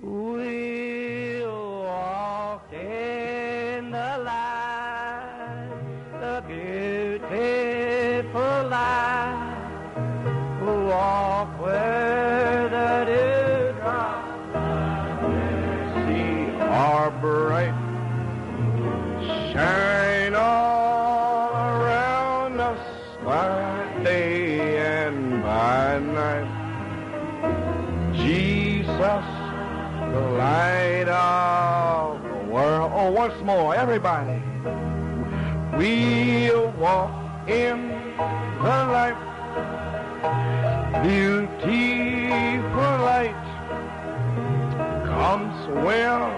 We'll walk in the light, the beautiful light. Walk where the dewdrops are bright, shine all around us by day and by night. Jesus, the light of the world. Oh, once more, everybody. We'll walk in the light, beautiful light. Come swell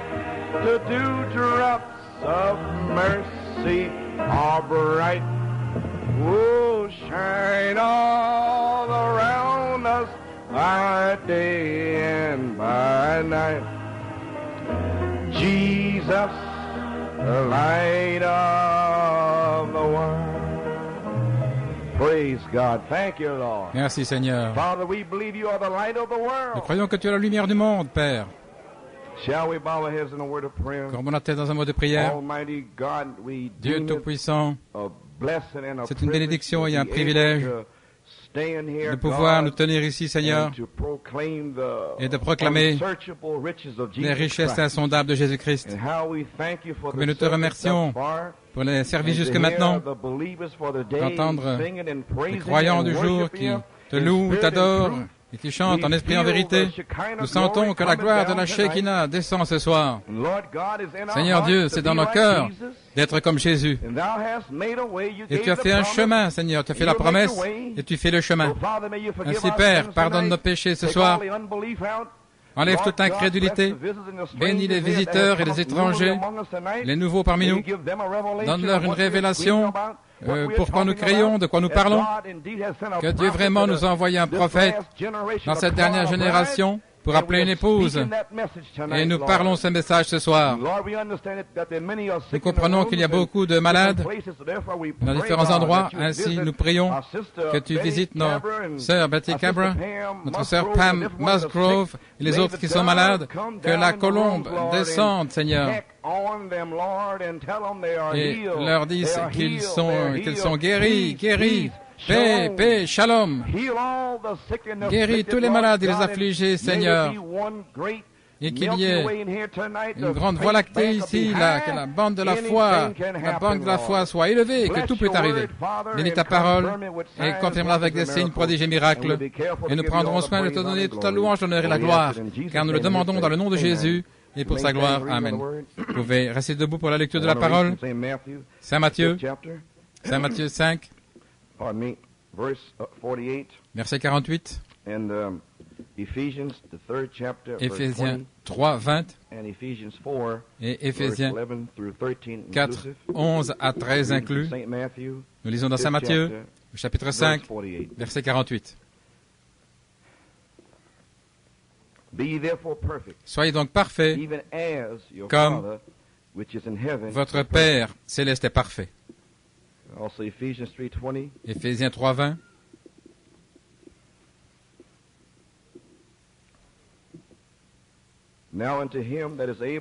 the dewdrops of mercy are bright. Oh, shine all around us by day and by night. Jesus, the light of the world. Praise God. Thank you, Lord. Merci Seigneur. Father, we believe you are the light of the world. Nous croyons que tu es la lumière du monde, Père. Shall we bow our heads in a word of prayer? Courbons la tête dans un mot de prière. Almighty God, we Dieu deem it Tout-Puissant, a blessing and a c'est une privilege bénédiction to et un be privilège able to stand here, de pouvoir nous God, tenir ici, Seigneur, and to proclaim the et de proclamer unsearchable riches of les Jesus richesses Christ. insondables de Jésus-Christ. And how we thank you for Combien the nous te service remercions thus far, pour les services and to jusque hear maintenant, the believers for the day d'entendre singing and les praising croyants and du jour worshiping qui you te in louent, spirit and t'adorent truth. et qui chantent en esprit et en vérité. Nous sentons que la gloire de la Shekinah descend ce soir. Seigneur Dieu, c'est dans nos cœurs d'être comme Jésus. Et tu as fait un chemin, Seigneur, tu as fait la promesse et tu fais le chemin. Ainsi, Père, pardonne nos péchés ce soir. Enlève toute incrédulité. Bénis les visiteurs et les étrangers, les nouveaux parmi nous. Donne-leur une révélation pourquoi nous crions, de quoi nous parlons. Que Dieu vraiment nous a envoyé un prophète dans cette dernière génération pour appeler une épouse. Et nous parlons ce message ce soir. Nous comprenons qu'il y a beaucoup de malades dans différents endroits. Ainsi, nous prions que tu visites nos sœurs Betty Cabra, notre sœur Pam Musgrove et les autres qui sont malades. Que la colombe descende, Seigneur, et leur dise qu'ils sont guéris. Paix, paix, shalom. Guéris tous les malades et les affligés, Seigneur. Et qu'il y ait une grande voie lactée ici, que la bande de la foi soit élevée, que tout peut arriver. Bénis ta parole et confirme-la avec des signes, prodiges et miracles. Et nous prendrons soin de te donner toute la louange, l'honneur et la gloire, car nous le demandons dans le nom de Jésus et pour sa gloire. Amen. Vous pouvez rester debout pour la lecture de la parole. Saint Matthieu 5. Verset 48, Éphésiens 3, 20 et Éphésiens 4, 11 à 13 inclus. Nous lisons dans Saint Matthieu, chapitre 5, verset 48. Soyez donc parfaits, comme votre Père céleste est parfait. Éphésiens 3, 20.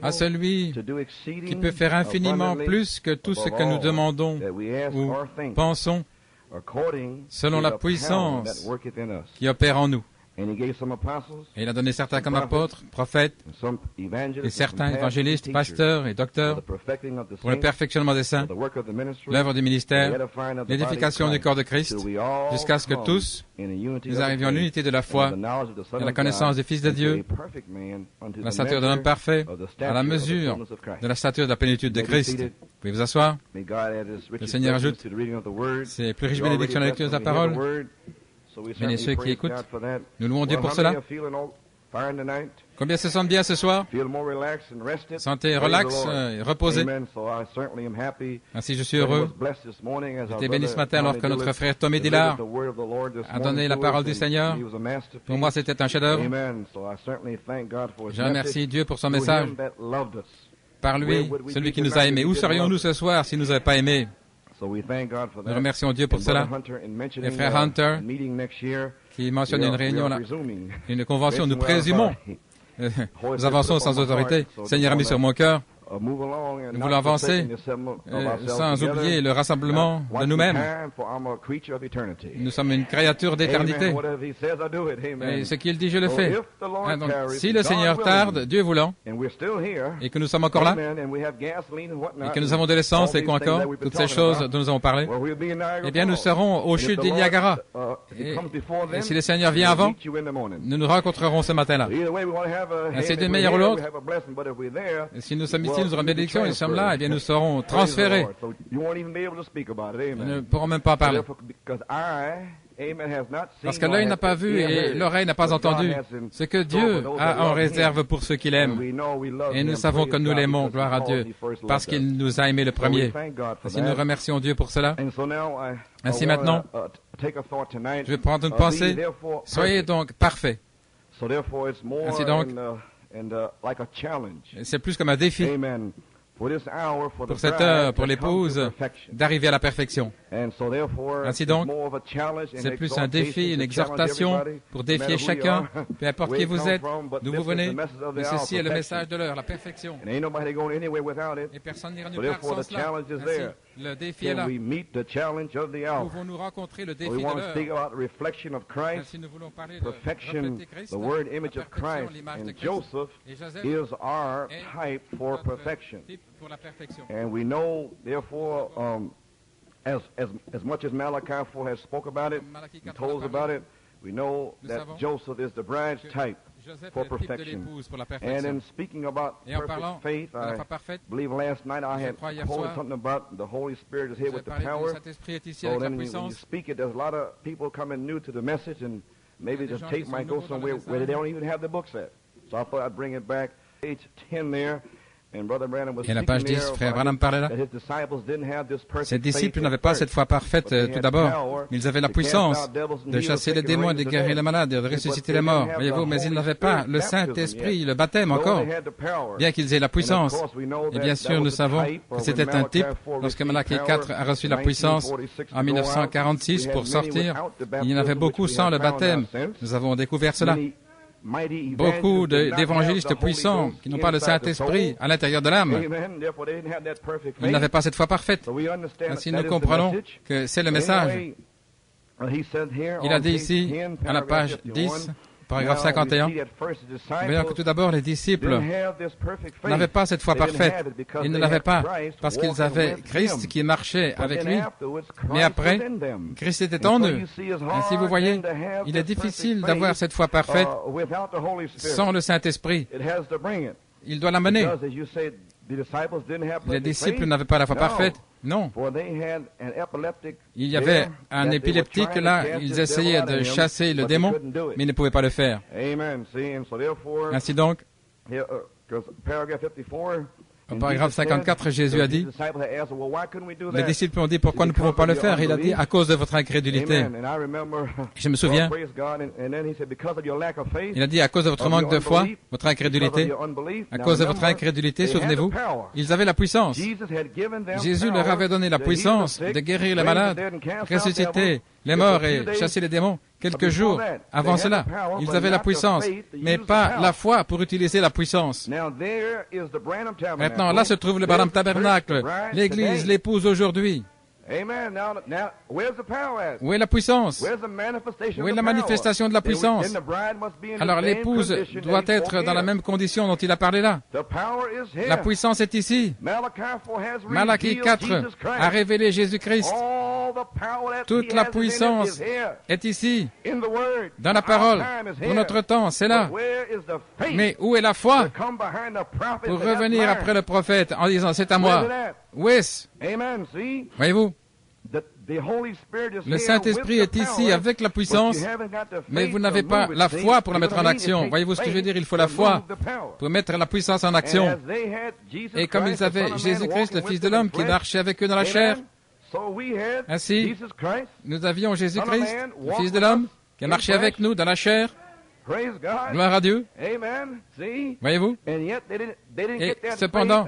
À celui qui peut faire infiniment plus que tout ce que nous demandons ou pensons, selon la puissance qui opère en nous. Et il a donné certains comme apôtres, prophètes, et certains évangélistes, pasteurs et docteurs pour le perfectionnement des saints, l'œuvre du ministère, l'édification du corps de Christ, jusqu'à ce que tous nous arrivions à l'unité de la foi, à la connaissance du Fils de Dieu, à la stature de l'homme parfait, à la mesure de la stature de la plénitude de Christ. Vous pouvez vous asseoir. Le Seigneur ajoute ses plus riches bénédictions à la lecture de la parole. Bénis ceux qui écoutent. Nous louons Dieu pour cela. Combien se sentent bien ce soir? Sentez relax et reposé. Ainsi, je suis heureux. J'étais béni ce matin alors que notre frère Tommy Dillard a donné la parole du Seigneur. Pour moi, c'était un chef-d'œuvre. Je remercie Dieu pour son message. Par lui, celui qui nous a aimés. Où serions-nous ce soir s'il ne nous avait pas aimés? Nous remercions Dieu pour cela. Et frère Hunter, qui mentionne une réunion, une convention, nous présumons nous avançons sans autorité. Seigneur a mis sur mon cœur. Nous voulons avancer sans oublier le rassemblement de nous-mêmes. Nous sommes une créature d'éternité. Et ce qu'il dit, je le fais. Donc, si le Seigneur tarde, Dieu voulant, et que nous sommes encore là, et que nous avons de l'essence et quoi encore, toutes ces choses dont nous avons parlé, eh bien nous serons aux chutes du Niagara. Et si le Seigneur vient avant, nous nous rencontrerons ce matin-là. C'est d'une manière ou l'autre. Et si nous sommes ici, nous aurons une bénédiction, et nous sommes là, eh bien nous serons transférés. Nous ne pourrons même pas parler. Parce que l'œil n'a pas vu et l'oreille n'a pas entendu ce que Dieu a en réserve pour ceux qu'il aime. Et nous savons que nous l'aimons, gloire à Dieu, parce qu'il nous a aimés le premier. Ainsi nous remercions Dieu pour cela. Ainsi maintenant, je vais prendre une pensée. Soyez donc parfaits. Ainsi donc, c'est plus comme un défi pour cette heure, pour l'épouse, d'arriver à la perfection. Ainsi donc, c'est plus un défi, une exhortation pour défier chacun, peu importe qui vous êtes, d'où vous venez, mais ceci est le message de l'heure, la perfection. Et personne n'ira nulle part sans cela. Ainsi, le défi est là. Pouvons-nous rencontrer le défi de l'heure? Ainsi, nous voulons parler de refléter Christ, la perfection, l'image de Christ. Et Joseph est notre type pour la perfection. And we know, therefore, as much as Malachi 4 has spoke about it, and told us about it, we know that Joseph is the bride's type for perfection. And in speaking about perfect faith, I believe last night I had quoted something about the Holy Spirit is here with the power. So then when you speak it, there's a lot of people coming new to the message, and maybe the tape might go somewhere where they don't even have the books at. So I thought I'd bring it back. Page 10 there. Et la page 10, frère Branham parlait là. Ses disciples n'avaient pas cette foi parfaite tout d'abord, mais ils avaient la puissance de chasser les démons, de guérir les malades, de ressusciter les morts, voyez-vous, mais ils n'avaient pas le Saint-Esprit, le baptême encore, bien qu'ils aient la puissance. Et bien sûr, nous savons que c'était un type. Lorsque Malachi 4 a reçu la puissance en 1946 pour sortir, il y en avait beaucoup sans le baptême. Nous avons découvert cela. Beaucoup d'évangélistes puissants qui n'ont pas le Saint-Esprit à l'intérieur de l'âme. Ils n'avaient pas cette foi parfaite. Ainsi, nous comprenons que c'est le message. Il a dit ici, à la page 10, paragraphe 51, voyons que tout d'abord, les disciples n'avaient pas cette foi parfaite. Ils ne l'avaient pas parce qu'ils avaient Christ qui marchait avec lui. Mais après, Christ était en eux. Ainsi, vous voyez, il est difficile d'avoir cette foi parfaite sans le Saint-Esprit. Il doit l'amener. Les disciples n'avaient pas la foi parfaite. Non. Il y avait un épileptique là, ils essayaient de chasser le démon, mais ils ne pouvaient pas le faire. Ainsi donc, au paragraphe 54, Jésus a dit, les disciples ont dit, pourquoi nous ne pouvons pas le faire? Il a dit, à cause de votre incrédulité. Je me souviens, il a dit, à cause de votre manque de foi, votre incrédulité, à cause de votre incrédulité, souvenez-vous, ils avaient la puissance. Jésus leur avait donné la puissance de guérir les malades, ressusciter les morts et chasser les démons. Quelques jours avant cela, ils avaient la puissance, mais pas la foi pour utiliser la puissance. Maintenant, là se trouve le Branham Tabernacle, l'Église, l'épouse aujourd'hui. Où est la puissance? Où est la manifestation de la puissance? Alors l'épouse doit être dans la même condition dont il a parlé là. La puissance est ici. Malachie 4 a révélé Jésus-Christ. Toute la puissance est ici, dans la parole. Pour notre temps, c'est là. Mais où est la foi pour revenir après le prophète en disant, c'est à moi? Où est-ce? Voyez-vous? Le Saint-Esprit est ici avec la puissance, mais vous n'avez pas la foi pour la mettre en action. Voyez-vous ce que je veux dire? Il faut la foi pour mettre la puissance en action. Et comme ils avaient Jésus-Christ, le Fils de l'homme, qui marchait avec eux dans la chair, ainsi, nous avions Jésus-Christ, le Fils de l'homme, qui a marché avec nous dans la chair, Gloire à Dieu. Voyez-vous? Et cependant,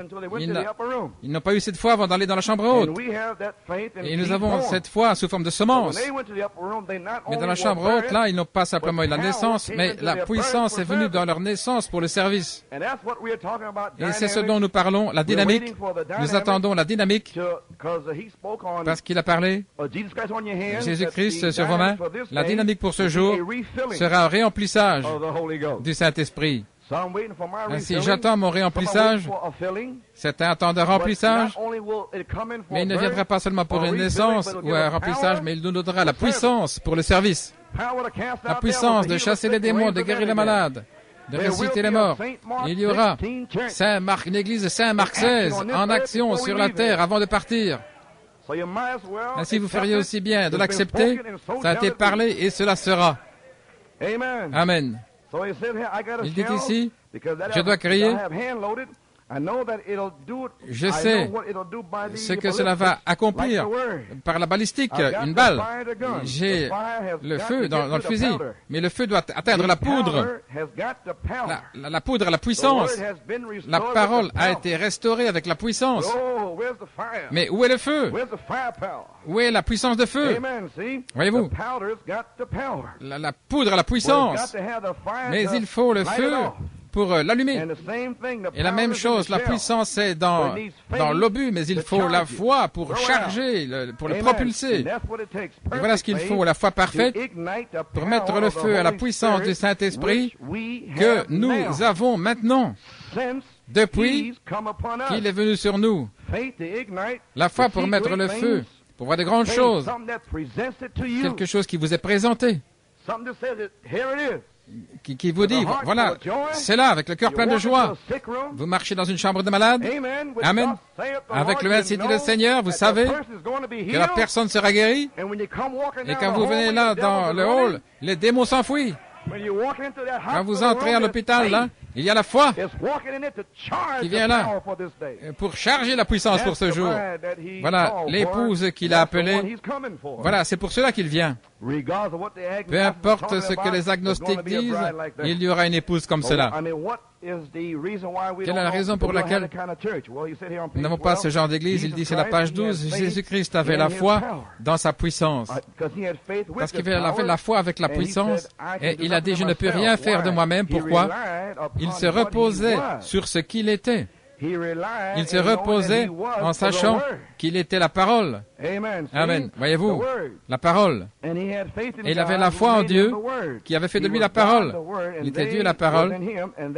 ils n'ont pas eu cette foi avant d'aller dans la chambre haute. Et nous avons cette foi sous forme de semence. Mais dans la chambre haute, là, ils n'ont pas simplement eu la naissance, mais la puissance est venue dans leur naissance pour le service. Et c'est ce dont nous parlons, la dynamique. Nous attendons la dynamique parce qu'il a parlé, Jésus-Christ sur vos mains. La dynamique pour ce jour sera un réemplissage du Saint-Esprit. Ainsi, j'attends mon réemplissage. C'est un temps de remplissage, mais il ne viendra pas seulement pour une naissance ou un remplissage, mais il nous donnera la puissance pour le service. La puissance de chasser les démons, de guérir les malades, de ressusciter les morts. Il y aura une église de Saint-Marc XVI en action sur la terre avant de partir. Ainsi, vous feriez aussi bien de l'accepter. Ça a été parlé et cela sera. Amen. Il dit ici, je dois crier. Je sais ce que cela va accomplir par la balistique, une balle. J'ai le feu dans le fusil, mais le feu doit atteindre la poudre. La poudre, la puissance. La parole a été restaurée avec la puissance. Mais où est le feu? Où est la puissance de feu? Voyez-vous? La poudre a la puissance, mais il faut le feu pour l'allumer. Et la même chose, la puissance est dans l'obus, mais il faut la foi pour charger, pour le propulser. Et voilà ce qu'il faut, la foi parfaite, pour mettre le feu à la puissance du Saint-Esprit que nous avons maintenant, depuis qu'il est venu sur nous. La foi pour mettre le feu, pour voir de grandes choses, quelque chose qui vous est présenté. Qui vous dit, voilà, c'est là, avec le cœur plein de joie. Vous marchez dans une chambre de malade. Amen. Avec le ainsi dit le Seigneur, vous savez que la personne sera guérie. Et quand vous venez là dans le hall, les démons s'enfuient. Quand vous entrez à l'hôpital, là, il y a la foi qui vient là pour charger la puissance pour ce jour. Voilà l'épouse qu'il a appelée. Voilà, c'est pour cela qu'il vient. Peu importe ce que les agnostiques disent, il y aura une épouse comme cela. Quelle est la raison pour laquelle nous n'avons pas ce genre d'église? Il dit, c'est la page 12, Jésus-Christ avait la foi dans sa puissance. Parce qu'il avait la foi avec la puissance, et il a dit, je ne peux rien faire de moi-même. Pourquoi? Il se reposait sur ce qu'il était. Il se reposait en sachant qu'il était la parole. Amen. Voyez-vous, la parole. Et il avait la foi en Dieu qui avait fait de lui la parole. Il était Dieu la parole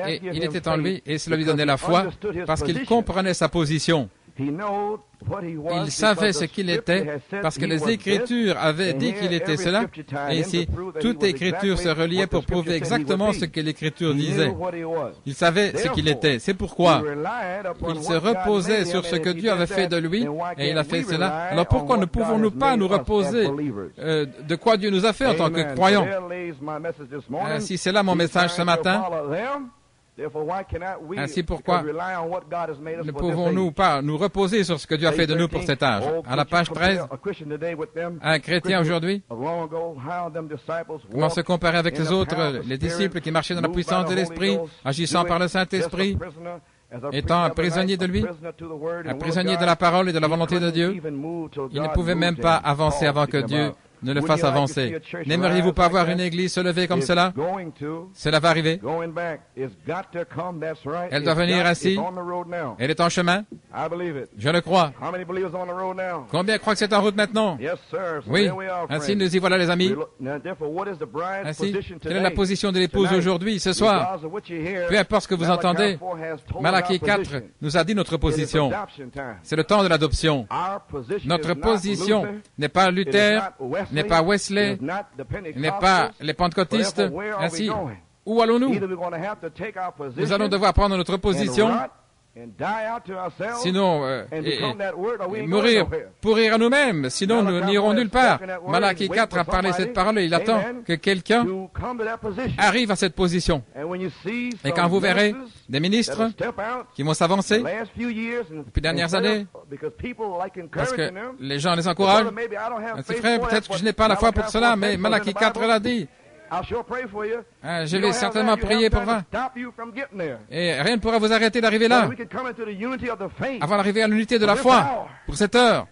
et il était en lui et cela lui donnait la foi parce qu'il comprenait sa position. Il savait ce qu'il était parce que les Écritures avaient dit qu'il était cela. Et ici, toute Écriture se reliait pour prouver exactement ce que l'Écriture disait. Il savait ce qu'il était. C'est pourquoi il se reposait sur ce que Dieu avait fait de lui et il a fait cela. Alors pourquoi ne pouvons-nous pas nous reposer de quoi Dieu nous a fait en tant que croyants? Si c'est là mon message ce matin. Ainsi, pourquoi ne pouvons-nous pas nous reposer sur ce que Dieu a fait de nous pour cet âge? À la page 13, un chrétien aujourd'hui, comment se comparer avec les autres, les disciples qui marchaient dans la puissance de l'Esprit, agissant par le Saint-Esprit, étant un prisonnier de lui, un prisonnier de la parole et de la volonté de Dieu, il ne pouvait même pas avancer avant que Dieu ne le fasse avancer. N'aimeriez-vous pas voir une église se lever comme cela? Cela va arriver. Elle doit venir ainsi. Elle est en chemin. Je le crois. Combien croient que c'est en route maintenant? Oui. Ainsi, nous y voilà, les amis. Ainsi, quelle est la position de l'épouse aujourd'hui, ce soir? Peu importe ce que vous entendez, Malachie 4 nous a dit notre position. C'est le temps de l'adoption. Notre position n'est pas Luther, n'est pas Wesley, n'est pas les pentecôtistes. Ainsi, où allons-nous? Nous allons devoir prendre notre position, sinon mourir, pourrir à nous-mêmes, sinon nous n'irons nulle part. Malachie 4 a parlé cette parole et il attend que quelqu'un arrive à cette position. Et quand vous verrez des ministres qui vont s'avancer depuis les dernières années, parce que les gens les encouragent, c'est frère, peut-être que je n'ai pas la foi pour cela, mais Malachie 4 l'a dit. Je vais certainement prier pour vous. Et rien ne pourra vous arrêter d'arriver là. Avant d'arriver à l'unité de la foi, pour cette heure.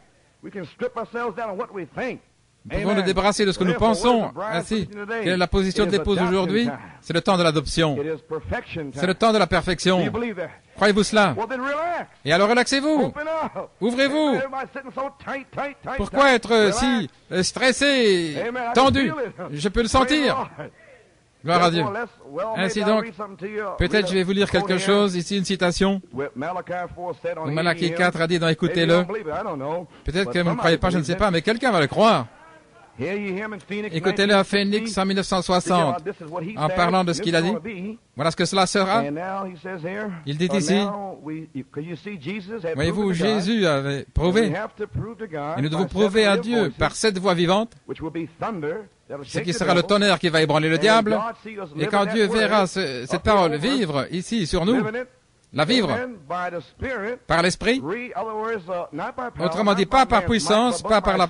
Nous pouvons nous débarrasser de ce que nous pensons. Ainsi, quelle est la position de l'épouse aujourd'hui? C'est le temps de l'adoption. C'est le temps de la perfection. Croyez-vous cela? Et alors relaxez-vous. Ouvrez-vous. Pourquoi être si stressé, tendu? Je peux le sentir. Gloire à Dieu. Ainsi donc, peut-être je vais vous lire quelque chose, ici une citation. Malachie 4 a dit, écoutez-le. Peut-être que vous ne croyez pas, je ne sais pas, mais quelqu'un va le croire. Écoutez-le à Phoenix en 1960, en parlant de ce qu'il a dit. Voilà ce que cela sera. Il dit ici, voyez-vous, Jésus avait prouvé, et nous devons prouver à Dieu par cette voix vivante, ce qui sera le tonnerre qui va ébranler le diable, et quand Dieu verra cette parole vivre ici sur nous, la vivre par l'Esprit, autrement dit, pas par puissance, pas par la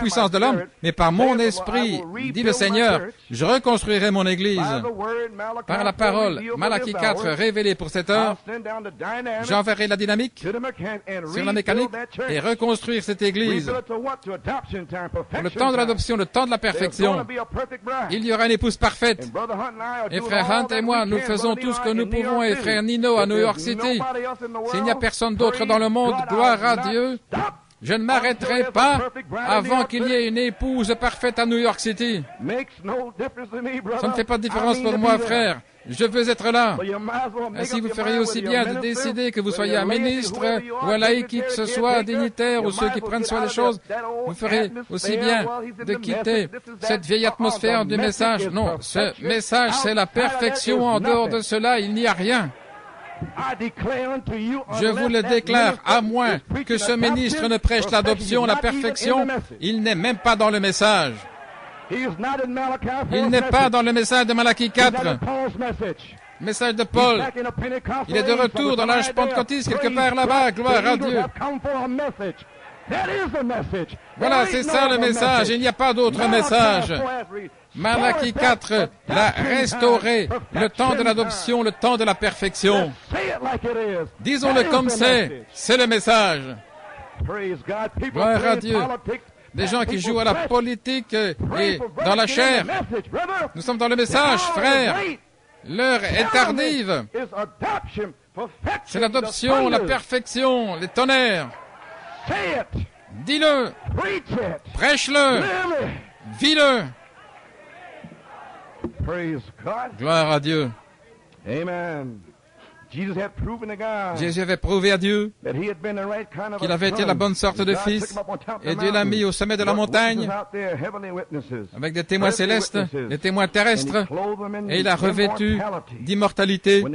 puissance de l'homme, mais par mon esprit, dit le Seigneur, je reconstruirai mon Église. Par la parole, Malachie 4, révélée pour cette heure, j'enverrai la dynamique sur la mécanique et reconstruire cette Église. Pour le temps de l'adoption, le temps de la perfection, il y aura une épouse parfaite. Et frère Hunt et moi, nous faisons tout ce que nous pouvons, et frère Nino à New York City. S'il n'y a personne d'autre dans le monde, gloire à Dieu, je ne m'arrêterai pas avant qu'il y ait une épouse parfaite à New York City. Ça ne fait pas de différence pour moi, frère. Je veux être là. Ainsi, vous feriez aussi bien de décider que vous soyez un ministre ou un laïc, qui que ce soit, dignitaire ou ceux qui prennent soin des choses. Vous ferez aussi bien de quitter cette vieille atmosphère du message. Non, ce message, c'est la perfection. En dehors de cela, il n'y a rien. Je vous le déclare, à moins que ce ministre ne prêche l'adoption, la perfection, il n'est même pas dans le message. Il n'est pas dans le message de Malachie 4. Message de Paul. Il est de retour dans l'âge pentecôtiste, quelque part là-bas, gloire à Dieu. Voilà, c'est ça le message, il n'y a pas d'autre message. Malachie 4 l'a restauré, le temps de l'adoption, le temps de la perfection. Disons-le comme c'est le message. Gloire à Dieu. Des gens qui jouent à la politique et dans la chair. Nous sommes dans le message, frère. L'heure est tardive. C'est l'adoption, la perfection, les tonnerres. Dis-le. Prêche-le. Vis-le. Gloire à Dieu. Amen. Jésus avait prouvé à Dieu qu'il avait été la bonne sorte de fils, et Dieu l'a mis au sommet de la montagne avec des témoins célestes, des témoins terrestres, et il a revêtu d'immortalité.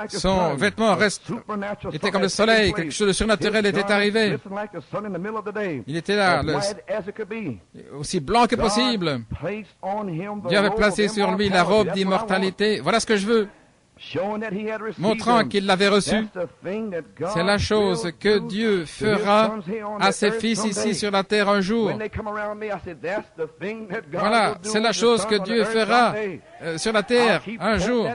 Son vêtement était comme le soleil, quelque chose de surnaturel était arrivé. Il était là, aussi blanc que possible. Dieu avait placé sur lui la robe d'immortalité. Voilà ce que je veux. Montrant qu'il l'avait reçu. C'est la chose que Dieu fera à ses fils ici sur la terre un jour. Voilà, c'est la chose que Dieu fera sur la terre un jour.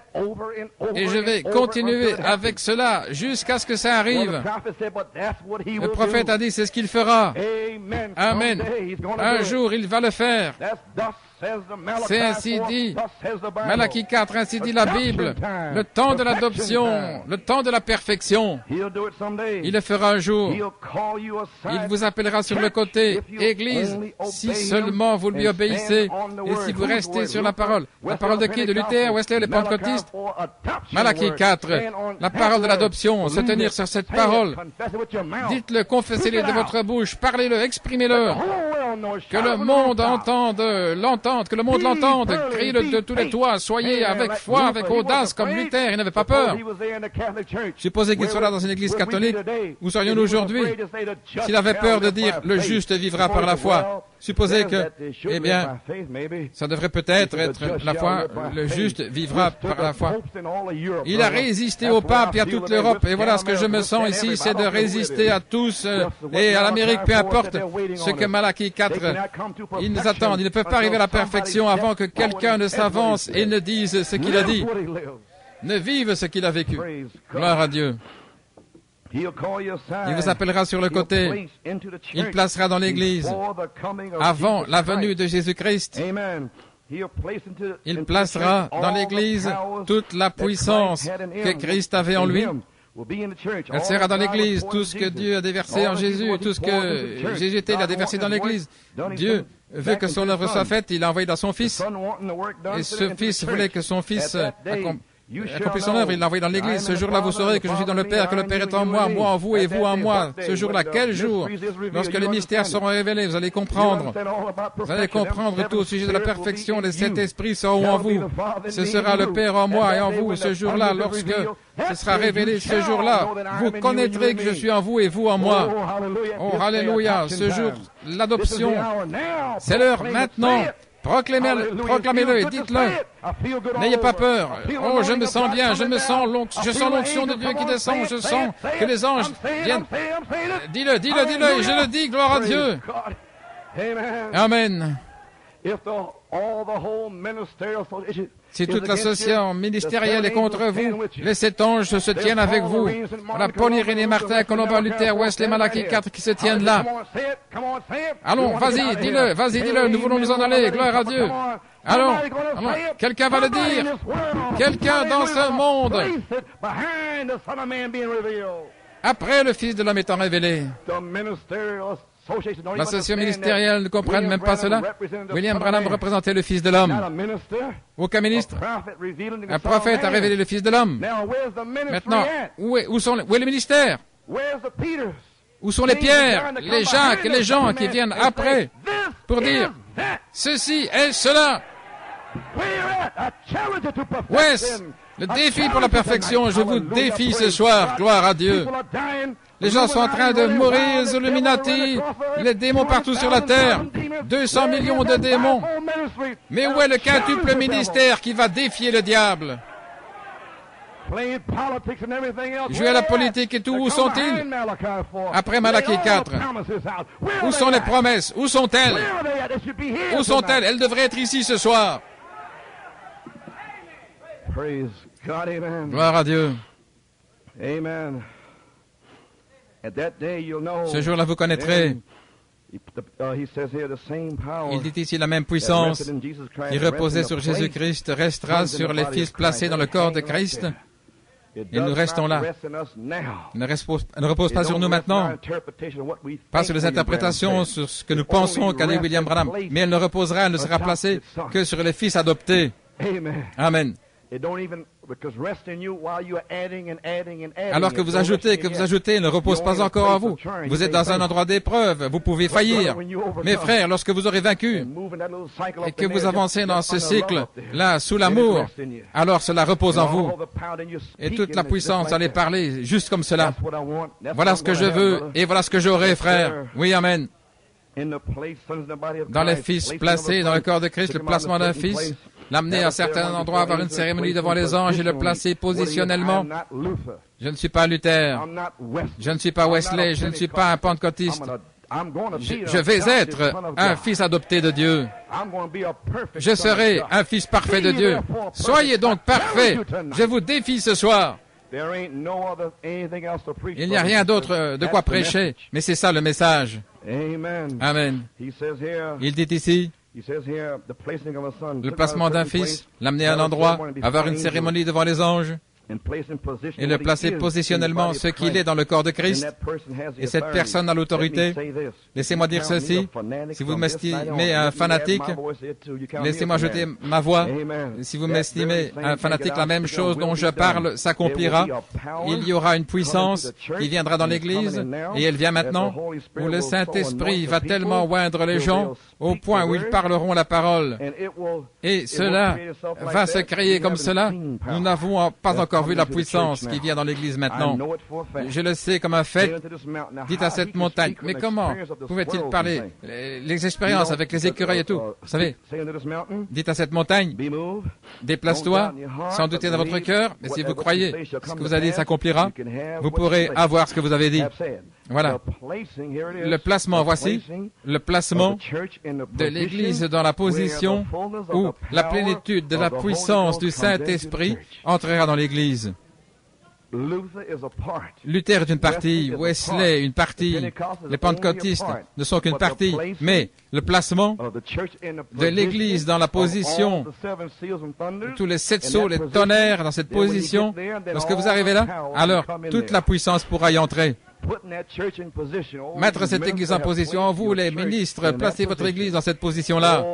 Et je vais continuer avec cela jusqu'à ce que ça arrive. Le prophète a dit, c'est ce qu'il fera. Amen. Un jour, il va le faire. C'est ainsi dit, Malachie 4, ainsi dit la Bible, le temps de l'adoption, le temps de la perfection. Il le fera un jour. Il vous appellera sur le côté, Église, si seulement vous lui obéissez et si vous restez sur la parole. La parole de qui? De Luther, Wesley, les pentecôtistes? Malachie 4, la parole de l'adoption, se tenir sur cette parole. Dites-le, confessez-le de votre bouche, parlez-le, exprimez-le. Que le monde entende, que le monde l'entende, crie-le de tous les toits, soyez avec foi, avec audace, comme Luther, il n'avait pas peur. Supposez qu'il soit là dans une église catholique, où serions-nous aujourd'hui s'il avait peur de dire, le juste vivra par la foi? supposez que, eh bien, ça devrait peut-être être la foi, le juste vivra par la foi. Il a résisté au pape et à toute l'Europe, et voilà ce que je me sens ici, c'est de résister à tous et à l'Amérique, peu importe ce que Malachie 4, ils nous attendent. Ils ne peuvent pas arriver à la perfection avant que quelqu'un ne s'avance et ne dise ce qu'il a dit, ne vive ce qu'il a vécu. Gloire à Dieu. Il vous appellera sur le côté. Il placera dans l'Église, avant la venue de Jésus-Christ, il placera dans l'Église toute la puissance que Christ avait en lui. Elle sera dans l'Église. Tout ce que Dieu a déversé en Jésus, tout ce que Jésus était, il a déversé dans l'Église. Dieu veut que son œuvre soit faite, il l'a envoyé dans son Fils. Et ce Fils voulait que son Fils accomplisse son œuvre, il l'a envoyé dans l'Église. Ce jour-là, vous saurez que je suis dans le Père, que le Père est en moi, moi en vous et vous en moi. Ce jour-là, quel jour? Lorsque les mystères seront révélés, vous allez comprendre. Vous allez comprendre tout au sujet de la perfection. Les 7 esprits seront en vous. Ce sera le Père en moi et en vous. Ce jour-là, lorsque ce sera révélé, ce jour-là, vous connaîtrez que je suis en vous et vous en moi. Oh, alléluia. Ce jour, l'adoption, c'est l'heure maintenant. Proclamez-le et dites-le. N'ayez pas peur. Oh, je me sens bien, je sens l'onction de Dieu qui descend, je sens que les anges viennent. Dis-le, et je le dis, gloire à Dieu. Amen. Si toute l'association ministérielle est contre vous, les 7 anges se tiennent avec vous. La Paul, Irénée, Martin, Colomban, Luther, Wesley, Malachie 4 qui se tiennent là. Allons, vas-y, dis-le, nous voulons nous en aller, gloire à Dieu. Allons, quelqu'un va le dire. Quelqu'un dans ce monde. Après le Fils de l'homme étant révélé. L'association ministérielle ne comprenne même pas cela. William Branham représentait le Fils de l'homme. Aucun ministre. Un prophète a révélé le Fils de l'homme. Maintenant, où est le ministère? Où sont les pierres, les Jacques et les gens qui viennent après pour dire ceci est cela? Où est-ce le défi pour la perfection? Je vous défie ce soir, gloire à Dieu. Les gens sont en train de mourir, les Illuminati, les démons partout sur la terre, 200 millions de démons. Mais où est le quintuple ministère qui va défier le diable? Jouer à la politique et tout, où sont-ils? Après Malachie 4. Où sont les promesses? Où sont-elles? Où sont-elles? Elles devraient être ici ce soir. Gloire à Dieu. Amen. Ce jour-là, vous connaîtrez. Il dit ici la même puissance qui reposait sur Jésus-Christ restera sur les fils placés dans le corps de Christ. Et nous restons là. Elle ne repose pas sur nous maintenant, pas sur les interprétations, sur ce que nous pensons qu'a dit William Branham, mais elle ne reposera, elle ne sera placée que sur les fils adoptés. Amen. Alors que vous ajoutez, il ne repose pas encore en vous. Vous êtes dans un endroit d'épreuve, vous pouvez faillir. Mes frères, lorsque vous aurez vaincu et que vous avancez dans ce cycle, là, sous l'amour, alors cela repose en vous. Et toute la puissance, allez parler juste comme cela. Voilà ce que je veux et voilà ce que j'aurai, frères. Oui, amen. Dans les fils placés dans le corps de Christ, le placement d'un fils, l'amener à certains endroits, avoir une cérémonie devant les anges et le placer positionnellement. Je ne suis pas Luther, je ne suis pas Wesley, je ne suis pas un pentecôtiste. Je vais être un fils adopté de Dieu. Je serai un fils parfait de Dieu. Soyez donc parfaits. Je vous défie ce soir. Il n'y a rien d'autre de quoi prêcher, mais c'est ça le message. Amen. Il dit ici, le placement d'un fils, l'amener à un endroit, avoir une cérémonie devant les anges, et le placer positionnellement ce qu'il est dans le corps de Christ. Et cette personne a l'autorité. Laissez-moi dire ceci. Si vous m'estimez un fanatique, laissez-moi jeter ma voix. Si vous m'estimez un fanatique, la même chose dont je parle s'accomplira. Il y aura une puissance qui viendra dans l'Église, et elle vient maintenant, où le Saint-Esprit va tellement oindre les gens au point où ils parleront la parole. Et cela va se créer comme cela. Nous n'avons pas encore encore vu la puissance qui vient dans l'Église maintenant. Je le sais comme un fait. Dites à cette montagne, mais comment pouvait-il parler? Les expériences avec les écureuils et tout. Vous savez, dites à cette montagne, déplace-toi, sans douter dans votre cœur, mais si vous croyez ce que vous avez dit s'accomplira, vous pourrez avoir ce que vous avez dit. Voilà. Le placement, voici le placement de l'Église dans la position où la plénitude de la puissance du Saint-Esprit entrera dans l'Église. Luther est une partie, Wesley une partie, les pentecôtistes ne sont qu'une partie, mais le placement de l'Église dans la position, tous les 7 sceaux, les tonnerres dans cette position, lorsque vous arrivez là, alors toute la puissance pourra y entrer. Mettre cette Église en position, vous les ministres, placez votre Église dans cette position-là.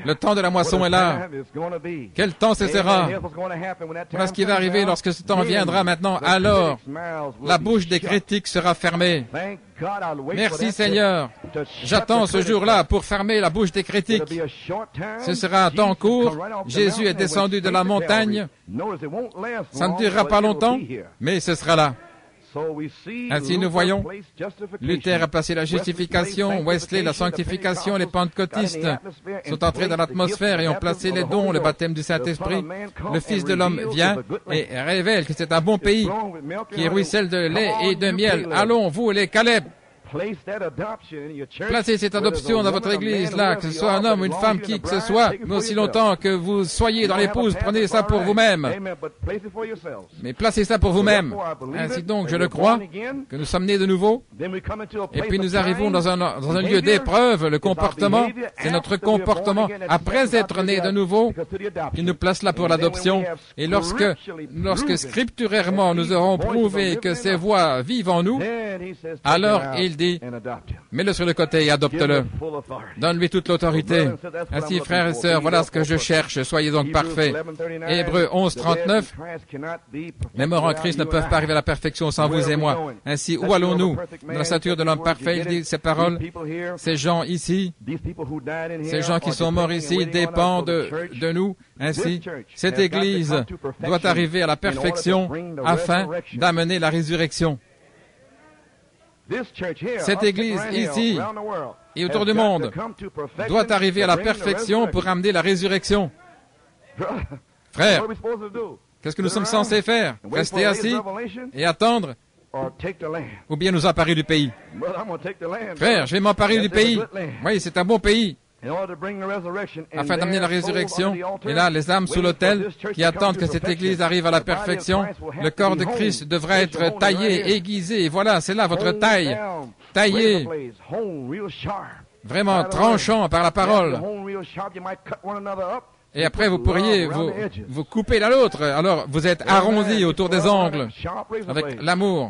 Le temps de la moisson est là. Quel temps ce sera? Voilà ce qui va arriver lorsque ce temps viendra maintenant. Alors, la bouche des critiques sera fermée. Merci Seigneur. J'attends ce jour-là pour fermer la bouche des critiques. Ce sera un temps court. Jésus est descendu de la montagne. Ça ne durera pas longtemps, mais ce sera là. Ainsi, nous voyons, Luther a placé la justification, Wesley la sanctification, les pentecôtistes sont entrés dans l'atmosphère et ont placé les dons, le baptême du Saint-Esprit. Le Fils de l'homme vient et révèle que c'est un bon pays qui ruisselle de lait et de miel. Allons, vous les Caleb, placez cette adoption dans votre Église, là, que ce soit un homme ou une femme, qui que ce soit, mais aussi longtemps que vous soyez dans l'épouse, prenez ça pour vous-même. Mais placez ça pour vous-même. Ainsi donc, je le crois, que nous sommes nés de nouveau, et puis nous arrivons dans un lieu d'épreuve. Le comportement, c'est notre comportement après être nés de nouveau, qui nous place là pour l'adoption. Et lorsque scripturairement nous aurons prouvé que ces voix vivent en nous, alors il dit, mets-le sur le côté et adopte-le. Donne-lui toute l'autorité. Ainsi, frères et sœurs, voilà ce que je cherche. Soyez donc parfaits. Hébreux 11, 39. Les morts en Christ ne peuvent pas arriver à la perfection sans vous et moi. Ainsi, où allons-nous? Dans la stature de l'homme parfait, il dit ces paroles. Ces gens ici, ces gens qui sont morts ici dépendent de nous. Ainsi, cette Église doit arriver à la perfection afin d'amener la résurrection. Cette Église ici et autour du monde doit arriver à la perfection pour amener la résurrection. Frère, qu'est-ce que nous sommes censés faire? Rester assis et attendre? Ou bien nous emparer du pays? Frère, je vais m'emparer du pays. Oui, c'est un bon pays. Afin d'amener la résurrection, et là, les âmes sous l'autel qui attendent que cette Église arrive à la perfection, le corps de Christ devra être taillé, aiguisé, et voilà, c'est là votre taille, taillé, vraiment tranchant par la parole. Et après, vous pourriez vous couper l'un l'autre. Alors, vous êtes arrondi autour des angles, avec l'amour,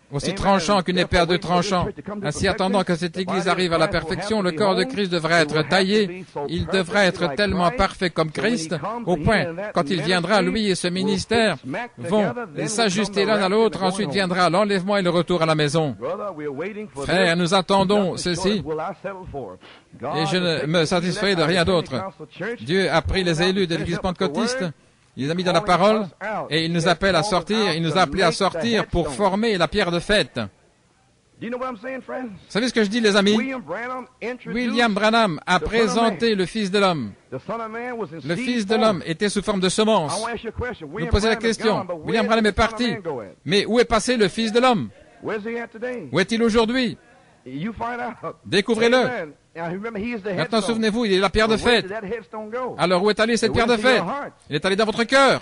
aussi tranchant qu'une épée à 2 tranchants. Ainsi, attendant que cette Église arrive à la perfection, le corps de Christ devrait être taillé. Il devrait être tellement parfait comme Christ, au point, quand il viendra, lui et ce ministère vont s'ajuster l'un à l'autre. Ensuite viendra l'enlèvement et le retour à la maison. Frères, nous attendons ceci. Et je ne me satisferai de rien d'autre. Dieu a pris les élus de l'Église pentecôtiste, il les a mis dans la parole, et il nous appelle à sortir, il nous a appelés à sortir pour former la pierre de fête. Vous savez ce que je dis, les amis? William Branham a présenté le Fils de l'homme. Le Fils de l'homme était sous forme de semence. Vous posez la question, William Branham est parti, mais où est passé le Fils de l'homme? Où est-il aujourd'hui? Découvrez-le. Maintenant, souvenez-vous, il est la pierre de fête. Alors, où est allée cette pierre de fête? Il est allé dans votre cœur.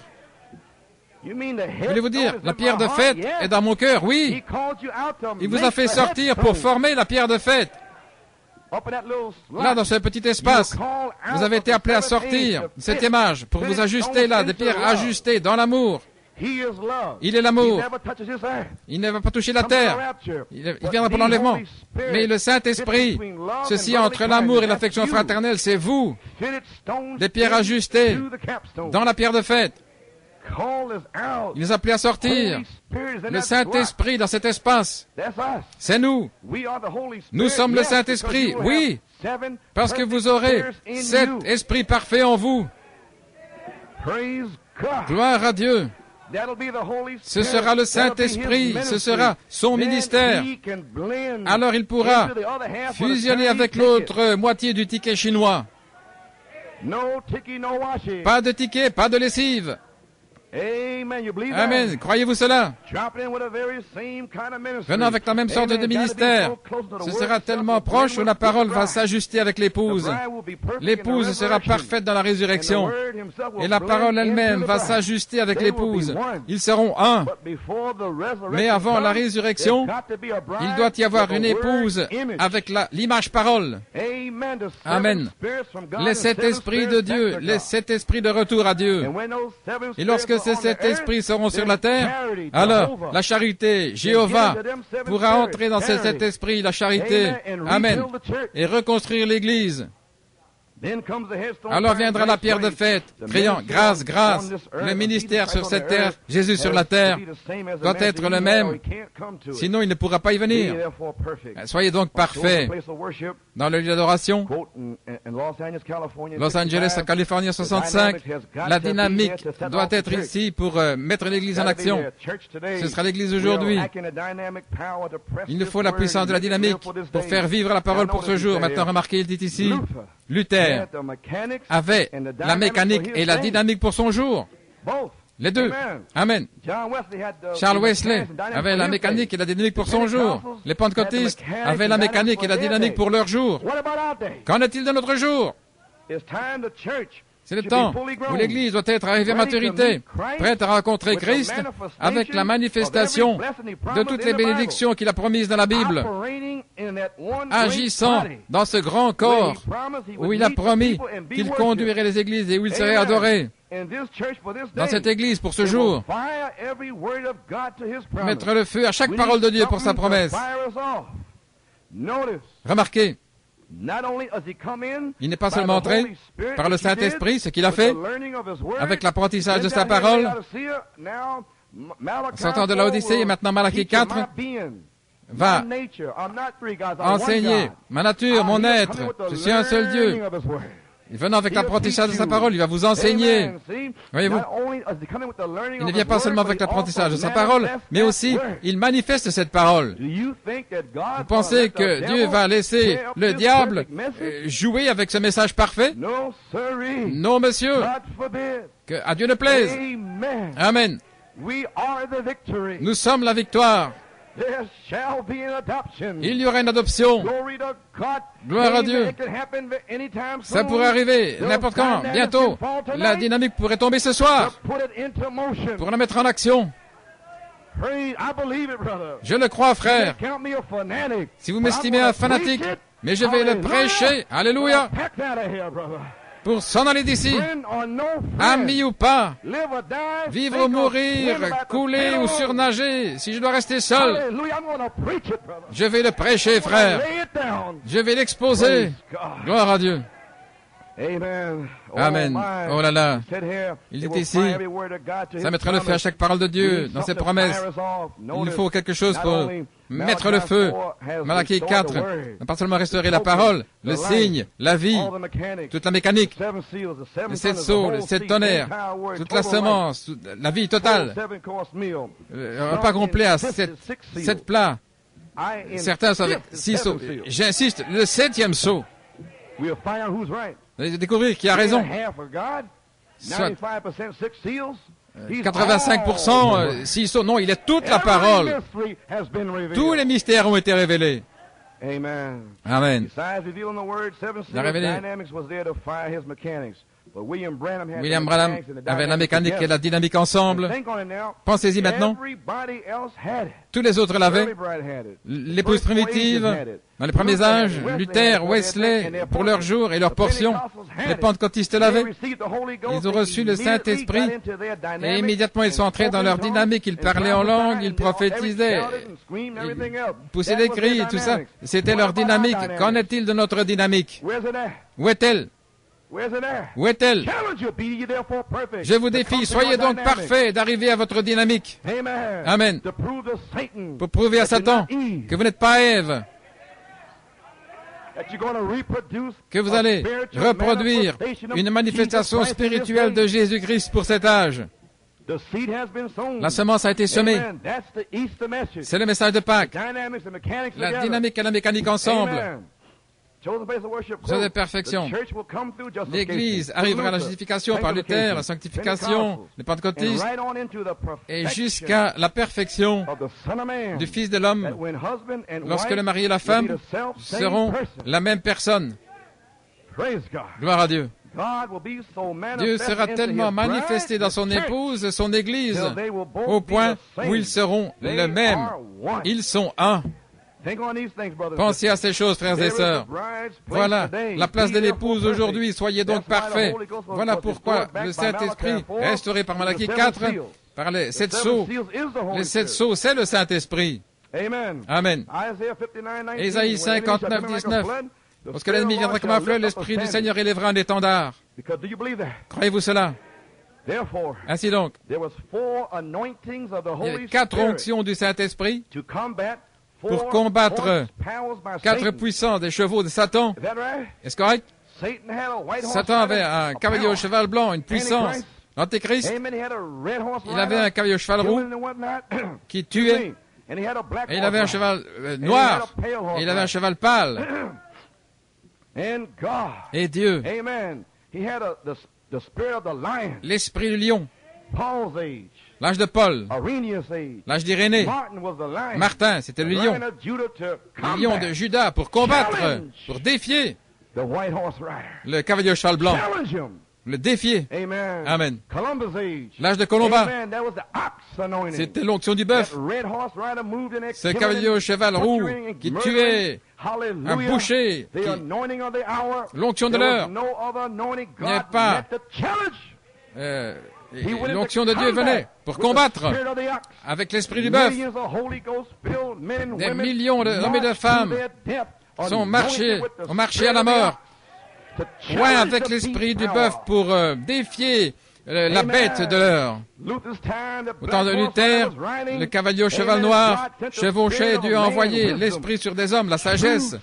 Voulez-vous dire, la pierre de fête est dans mon cœur? Oui. Il vous a fait sortir pour former la pierre de fête. Là, dans ce petit espace, vous avez été appelé à sortir de cette image pour vous ajuster là, des pierres ajustées dans l'amour. Il est l'amour. Il ne va pas toucher la terre. Il viendra pour l'enlèvement. Mais le Saint-Esprit, ceci entre l'amour et l'affection fraternelle, c'est vous. Des pierres ajustées dans la pierre de fête. Il nous a appelés à sortir. Le Saint-Esprit dans cet espace. C'est nous. Nous sommes le Saint-Esprit. Oui. Parce que vous aurez cet Esprit parfait en vous. Gloire à Dieu. Ce sera le Saint-Esprit, ce sera son ministère. Alors il pourra fusionner avec l'autre moitié du ticket chinois. Pas de ticket, pas de lessive. Amen. Croyez-vous cela? Venant avec la même sorte de ministère, ce sera tellement proche où la parole va s'ajuster avec l'épouse. L'épouse sera parfaite dans la résurrection. Et la parole elle-même va s'ajuster avec l'épouse. Ils seront un. Mais avant la résurrection, il doit y avoir une épouse avec l'image parole. Amen. Les sept esprits de Dieu, les sept esprits de retour à Dieu. Et lorsque ces sept esprits seront sur la terre, alors la charité, Jéhovah, pourra entrer dans ces sept esprits, la charité, Amen, et reconstruire l'Église. Alors viendra la pierre de fête, criant, grâce, grâce. Le ministère sur cette terre, Jésus sur la terre, doit être le même, sinon il ne pourra pas y venir. Soyez donc parfaits. Dans le lieu d'adoration, Los Angeles, en Californie, 65, la dynamique doit être ici pour mettre l'Église en action. Ce sera l'Église aujourd'hui. Il nous faut la puissance de la dynamique pour faire vivre la parole pour ce jour. Maintenant, remarquez, il dit ici, Luther avait la mécanique et la dynamique pour son jour. Les deux. Amen. Charles Wesley avait la mécanique et la dynamique pour son jour. Les pentecôtistes avaient la mécanique et la dynamique pour leur jour. Qu'en est-il de notre jour? C'est le temps où l'Église doit être arrivée à maturité, prête à rencontrer Christ avec la manifestation de toutes les bénédictions qu'il a promises dans la Bible, agissant dans ce grand corps où il a promis qu'il conduirait les églises et où il serait adoré. Dans cette église pour ce jour, mettre le feu à chaque parole de Dieu pour sa promesse. Remarquez, il n'est pas seulement entré par le Saint-Esprit, ce qu'il a fait, avec l'apprentissage de sa parole, sortant de l'Odyssée, et maintenant Malachie 4 va enseigner ma nature, mon être, je suis un seul Dieu. Et venant avec l'apprentissage de sa parole, il va vous enseigner. Voyez-vous, il ne vient pas seulement avec l'apprentissage de sa parole, mais aussi, il manifeste cette parole. Vous pensez que Dieu va laisser le diable jouer avec ce message parfait? Non, monsieur. Que à Dieu ne plaise. Amen. Nous sommes la victoire. Il y aura une adoption. Gloire à Dieu. Ça pourrait arriver n'importe quand, bientôt. La dynamique pourrait tomber ce soir pour la mettre en action. Je le crois, frère. Si vous m'estimez un fanatique, mais je vais le prêcher. Alléluia. Pour s'en aller d'ici, ami ou pas, vivre ou mourir, couler ou surnager, si je dois rester seul, je vais le prêcher, frère. Je vais l'exposer. Gloire à Dieu. Amen. Oh là là. Il est ici. Ça mettra le feu à chaque parole de Dieu dans ses promesses. Il faut quelque chose pour mettre le feu. Malachie 4. Ne pas seulement restaurer la parole, le signe, la vie, toute la mécanique, les 7 sceaux, les 7 tonnerres, toute la semence, la vie totale. Un repas complet à 7 plats. Certains sont avec 6 sceaux. J'insiste, le 7e sceau. Vous allez découvrir qui a raison. Soit 85%, 6 sceaux. Non, il est toute la parole. Tous les mystères ont été révélés. Amen. Il a révélé. William Branham avait la mécanique et la dynamique ensemble. Pensez-y maintenant. Tous les autres l'avaient. L'épouse primitive, dans les premiers âges, Luther, Wesley, pour leur jour et leur portion. Les pentecôtistes l'avaient. Ils ont reçu le Saint-Esprit et immédiatement ils sont entrés dans leur dynamique. Ils parlaient en langue, ils prophétisaient, ils poussaient des cris, tout ça. C'était leur dynamique. Qu'en est-il de notre dynamique? Où est-elle? Où est-elle? Je vous défie, soyez donc parfaits d'arriver à votre dynamique. Amen. Pour prouver à Satan que vous n'êtes pas Ève. que vous allez reproduire une manifestation spirituelle de Jésus-Christ pour cet âge. La semence a été semée. C'est le message de Pâques. La dynamique et la mécanique ensemble. C'est de perfection. L'Église arrivera à la justification par Luther, la sanctification, les pentecôtistes, et jusqu'à la perfection du Fils de l'homme, lorsque le mari et la femme seront la même personne. Gloire à Dieu. Dieu sera tellement manifesté dans son épouse, son Église, au point où ils seront le même. Ils sont un. Pensez à ces choses, frères et sœurs. Voilà la place de l'épouse aujourd'hui. Soyez donc parfaits. Voilà pourquoi le Saint-Esprit, restauré par Malachie 4, par les 7 sceaux. Les 7 sceaux, c'est le Saint-Esprit. Amen. Ésaïe 59, 19. Lorsque l'ennemi viendra comme un fleuve, l'Esprit du Seigneur élèvera un étendard. Croyez-vous cela? Ainsi donc, il y a 4 onctions du Saint-Esprit pour combattre 4 puissants des chevaux de Satan. Est-ce correct? Satan avait un cavalier au cheval blanc, une puissance. L'Antéchrist, il avait un cavalier au cheval roux qui tuait. Et il avait un cheval noir. Et il avait un cheval pâle. Et Dieu, l'esprit du lion, l'âge de Paul, l'âge d'Irénée, Martin, c'était le lion de Juda pour combattre, pour défier le cavalier au cheval blanc, le défier. Amen. L'âge de Colomba, c'était l'onction du bœuf. Ce cavalier au cheval roux qui tuait un boucher, l'onction de l'heure. Il n'y avait pas. L'onction de Dieu venait pour combattre avec l'esprit du bœuf. Des millions d'hommes et de femmes ont marché à la mort. Ouais, avec l'esprit du bœuf pour défier la bête de l'heure. Au temps de Luther, le cavalier au cheval noir chevauchait, Dieu a envoyé l'esprit sur des hommes, la sagesse,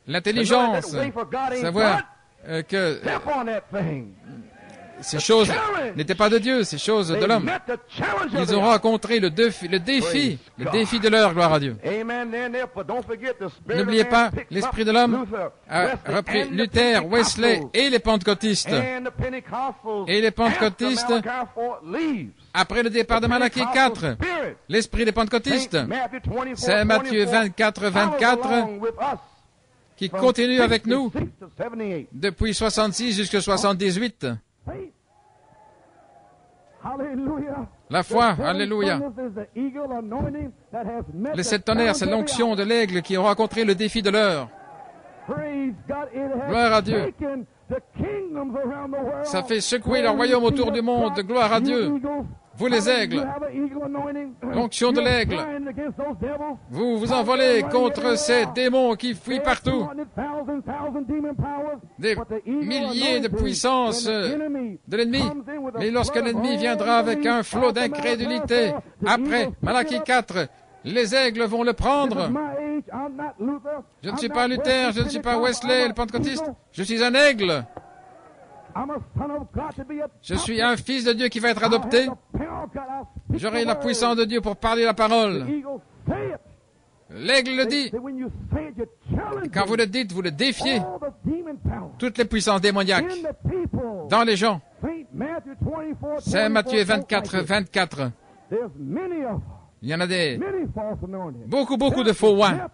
l'intelligence, savoir que ces choses n'étaient pas de Dieu, ces choses de l'homme. Ils ont rencontré le défi de l'heure, gloire à Dieu. N'oubliez pas, l'esprit de l'homme a repris Luther, Wesley et les pentecôtistes. Et les pentecôtistes, après le départ de Malachie 4, l'esprit des pentecôtistes, c'est Matthieu 24, 24, qui continue avec nous depuis 66 jusqu'à 78. La foi, alléluia. Les 7 tonnerres, c'est l'onction de l'aigle qui a rencontré le défi de l'heure. Gloire à Dieu. Ça fait secouer le royaume autour du monde. Gloire à Dieu. Vous les aigles, l'onction de l'aigle, vous vous envolez contre ces démons qui fuient partout. Des milliers de puissances de l'ennemi. Mais lorsque l'ennemi viendra avec un flot d'incrédulité, après Malachie 4, les aigles vont le prendre. Je ne suis pas Luther, je ne suis pas Wesley, le pentecôtiste. Je suis un aigle. Je suis un fils de Dieu qui va être adopté. J'aurai la puissance de Dieu pour parler la parole. L'aigle le dit. Quand vous le dites, vous le défiez. Toutes les puissances démoniaques dans les gens. C'est Matthieu 24, 24. Il y en a beaucoup de faux oins.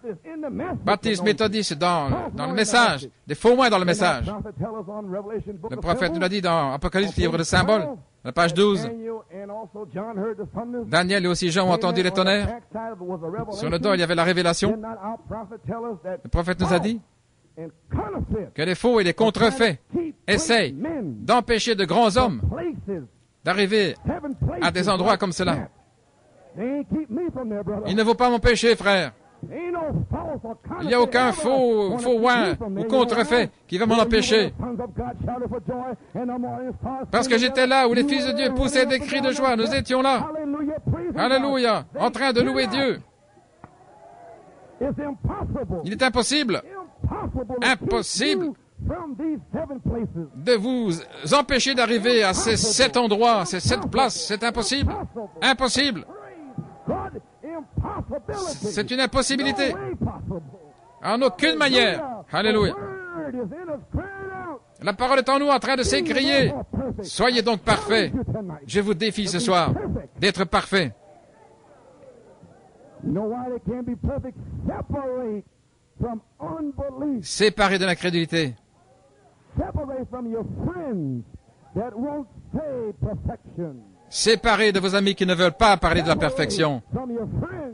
Baptistes, méthodistes dans le message. Des faux oins dans le message. Le prophète nous l'a dit dans Apocalypse, livre de symboles, la page 12. Daniel et aussi Jean ont entendu les tonnerres. Sur le dos, il y avait la révélation. Le prophète nous a dit que les faux et les contrefaits essayent d'empêcher de grands hommes d'arriver à des endroits comme cela. Il ne faut pas m'empêcher, frère. Il n'y a aucun faux oin ou contrefait qui va m'en empêcher. Parce que j'étais là où les fils de Dieu poussaient des cris de joie. Nous étions là. Alléluia. En train de louer Dieu. Il est impossible impossible de vous empêcher d'arriver à ces 7 endroits, ces 7 places. C'est impossible. Impossible. C'est une impossibilité. En aucune manière. Alléluia. La parole est en nous en train de s'écrier. Soyez donc parfaits. Je vous défie ce soir d'être parfaits. Séparés de l'incrédulité. Séparés de vos amis qui ne veulent pas parler de la perfection.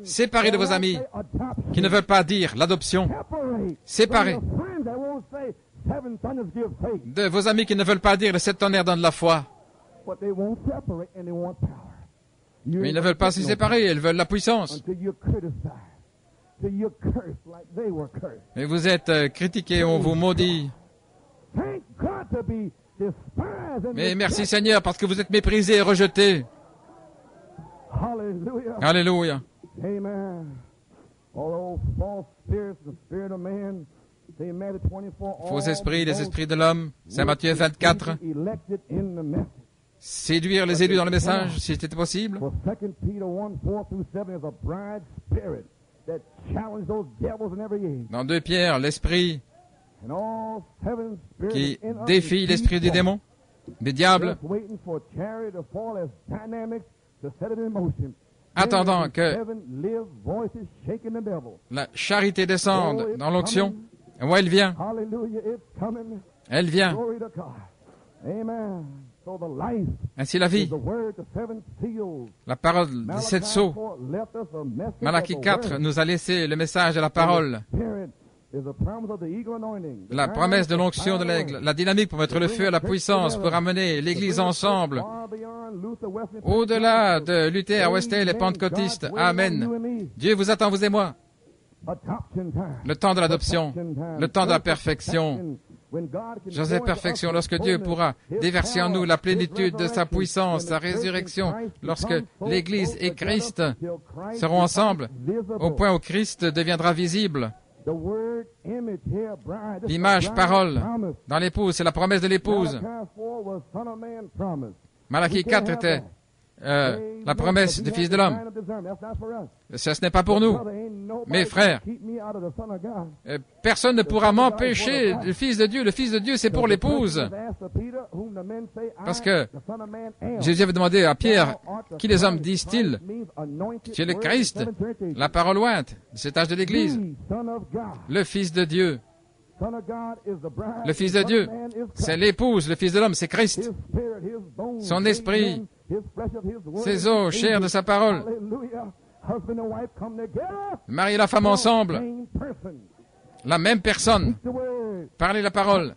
Séparés de vos amis qui ne veulent pas dire l'adoption. Séparés de vos amis qui ne veulent pas dire le 7 tonnerres donnent la foi. Mais ils ne veulent pas se séparer, ils veulent la puissance. Mais vous êtes critiqués, on vous maudit. Mais merci Seigneur parce que vous êtes méprisés et rejetés. Alléluia. Faux esprits, les esprits de l'homme. Saint Matthieu 24. Séduire les élus dans le message, si c'était possible. Dans 2 Pierre, l'esprit qui défie l'esprit des démons, des diables, attendant que la charité descende dans l'onction. Où elle vient? Elle vient. Ainsi la vie, la parole des 7 sceaux. Malachie 4 nous a laissé le message de la parole. La promesse de l'onction de l'aigle, la dynamique pour mettre le feu à la puissance, pour amener l'Église ensemble, au-delà de Luther, Wesley, les pentecôtistes. Amen. Dieu vous attend, vous et moi. Le temps de l'adoption, le temps de la perfection. Joseph, perfection, lorsque Dieu pourra déverser en nous la plénitude de sa puissance, sa résurrection, lorsque l'Église et Christ seront ensemble, au point où Christ deviendra visible. L'image, parole, dans l'épouse, c'est la promesse de l'épouse. Malachie 4 était la promesse du Fils de l'homme. Ce n'est pas pour nous. Mes frères, personne ne pourra m'empêcher le Fils de Dieu. Le Fils de Dieu, c'est pour l'épouse. Parce que Jésus avait demandé à Pierre, qui les hommes disent-ils? Tu es le Christ, la parole ointe de cet âge de l'Église. Le Fils de Dieu. Le Fils de Dieu, c'est l'épouse. Le Fils de l'homme, c'est Christ. Son esprit, ses os, chair de sa parole. Le mari et la femme ensemble. La même personne. Parlez la parole.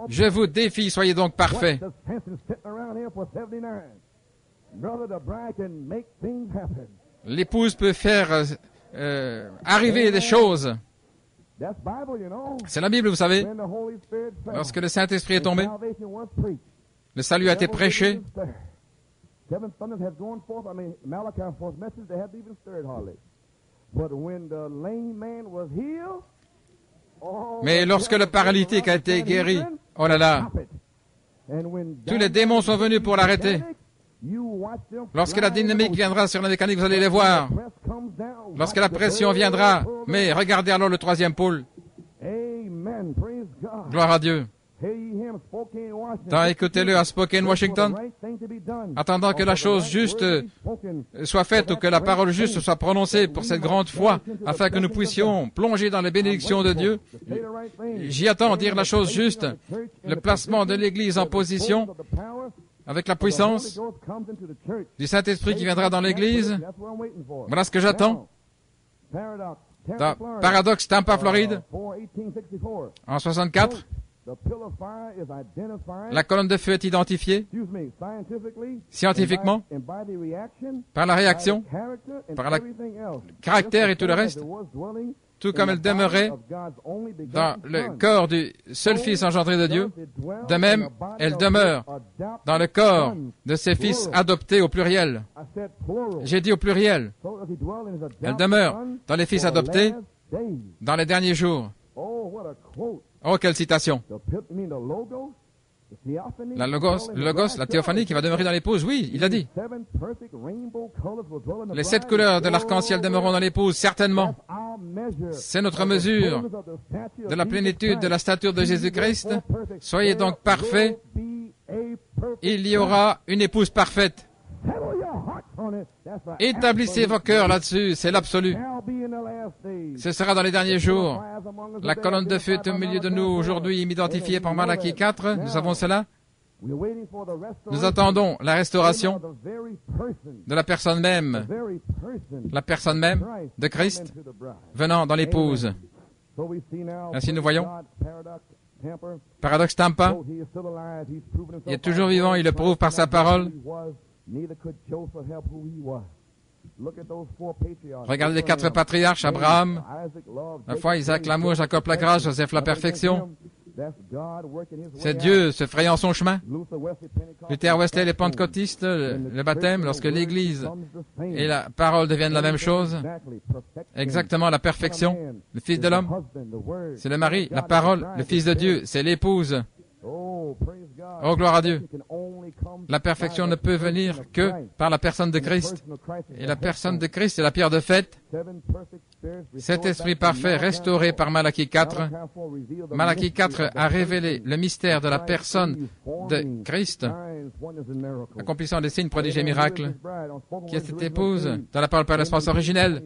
Je vous défie, soyez donc parfaits. L'épouse peut faire arriver des choses. C'est la Bible, vous savez. Lorsque le Saint-Esprit est tombé, le salut a été prêché. Mais lorsque le paralytique a été guéri, oh là là, tous les démons sont venus pour l'arrêter. Lorsque la dynamique viendra sur la mécanique, vous allez les voir. Lorsque la pression viendra, mais regardez alors le 3e pôle. Gloire à Dieu. Écoutez-le à Spokane, Washington, attendant que la chose juste soit faite ou que la parole juste soit prononcée pour cette grande foi, afin que nous puissions plonger dans les bénédictions de Dieu. J'y attends dire la chose juste, le placement de l'Église en position, avec la puissance du Saint-Esprit qui viendra dans l'Église. Voilà ce que j'attends. Dans Paradox, Tampa, Floride, en 64, la colonne de feu est identifiée scientifiquement par la réaction, par le caractère et tout le reste, tout comme elle demeurait dans le corps du seul Fils engendré de Dieu. De même, elle demeure dans le corps de ses fils adoptés au pluriel. J'ai dit au pluriel. Elle demeure dans les fils adoptés dans les derniers jours. Oh, quelle citation! La logos, la théophanie qui va demeurer dans l'épouse, oui, il a dit. Les 7 couleurs de l'arc-en-ciel demeureront dans l'épouse, certainement. C'est notre mesure de la plénitude de la stature de Jésus-Christ. Soyez donc parfaits. Il y aura une épouse parfaite. Établissez vos cœurs là-dessus, c'est l'absolu. Ce sera dans les derniers jours. La colonne de feu est au milieu de nous aujourd'hui, identifiée par Malachie 4. Nous savons cela. Nous attendons la restauration de la personne même de Christ venant dans l'épouse. Ainsi nous voyons. Paradoxe Tampa. Il est toujours vivant, il le prouve par sa parole. Regardez les 4 patriarches, Abraham, la foi, Isaac l'amour, Jacob la grâce, Joseph la perfection. C'est Dieu se frayant son chemin. Luther, Wesley, les pentecôtistes, le baptême, lorsque l'Église et la parole deviennent la même chose. Exactement, la perfection. Le Fils de l'homme, c'est le mari. La parole, le Fils de Dieu, c'est l'épouse. Oh, gloire à Dieu. La perfection ne peut venir que par la personne de Christ. Et la personne de Christ est la pierre de fête. Cet esprit parfait restauré par Malachie 4. Malachie 4 a révélé le mystère de la personne de Christ, accomplissant des signes, prodiges et miracles, qui est cette épouse dans la parole par l'espace originel.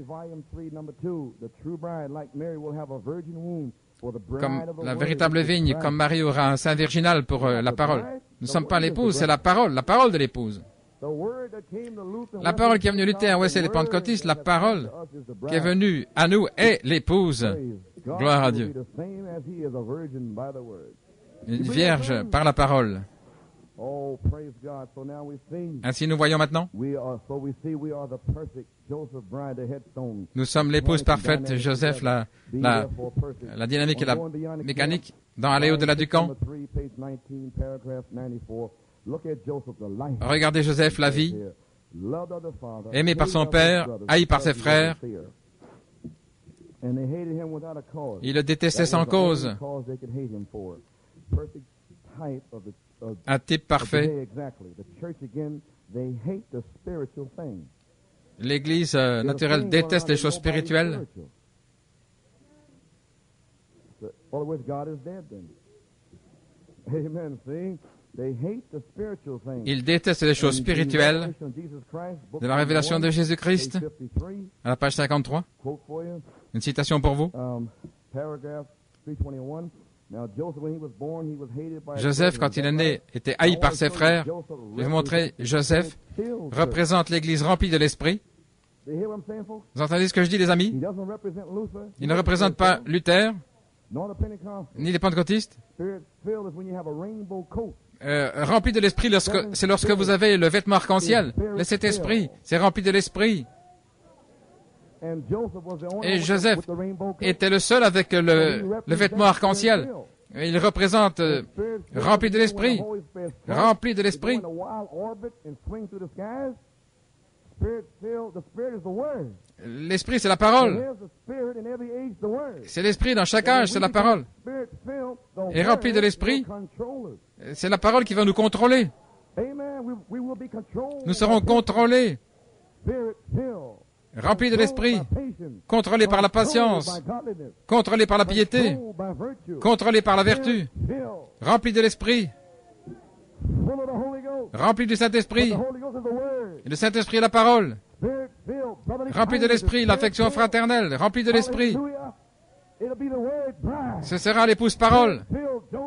Comme la véritable vigne, comme Marie aura un sein virginal pour la parole. Nous ne sommes pas l'épouse, c'est la parole de l'épouse. La parole qui est venue lutter à Wesley les pentecôtistes, la parole qui est venue à nous est l'épouse. Gloire à Dieu. Une vierge par la parole. Ainsi nous voyons maintenant. Nous sommes l'épouse parfaite, Joseph, la dynamique et la mécanique, dans Aller au-delà du camp. Regardez Joseph, la vie, aimé par son père, haï par ses frères. Il le détestait sans cause. Un type parfait. L'Église naturelle déteste les choses spirituelles. Ils détestent les choses spirituelles de la révélation de Jésus-Christ. À la page 53. Une citation pour vous. Joseph, quand il est né, était haï par ses frères. Je vais vous montrer, Joseph représente l'Église remplie de l'Esprit. Vous entendez ce que je dis, les amis? Il ne représente pas Luther, ni les pentecôtistes. Rempli de l'Esprit, c'est lorsque vous avez le vêtement arc-en-ciel. Le Saint-Esprit, c'est rempli de l'Esprit. Et Joseph était le seul avec le vêtement arc-en-ciel. Il représente rempli de l'Esprit. Rempli de l'Esprit. L'Esprit, c'est la parole. C'est l'Esprit dans chaque âge, c'est la parole. Et rempli de l'Esprit, c'est la parole qui va nous contrôler. Nous serons contrôlés. Remplis de l'Esprit, contrôlés par la patience, contrôlés par la piété, contrôlés par la vertu, remplis de l'Esprit, remplis du Saint-Esprit. Et le Saint-Esprit est la parole. Remplis de l'Esprit, l'affection fraternelle, remplis de l'Esprit. Ce sera l'épouse parole,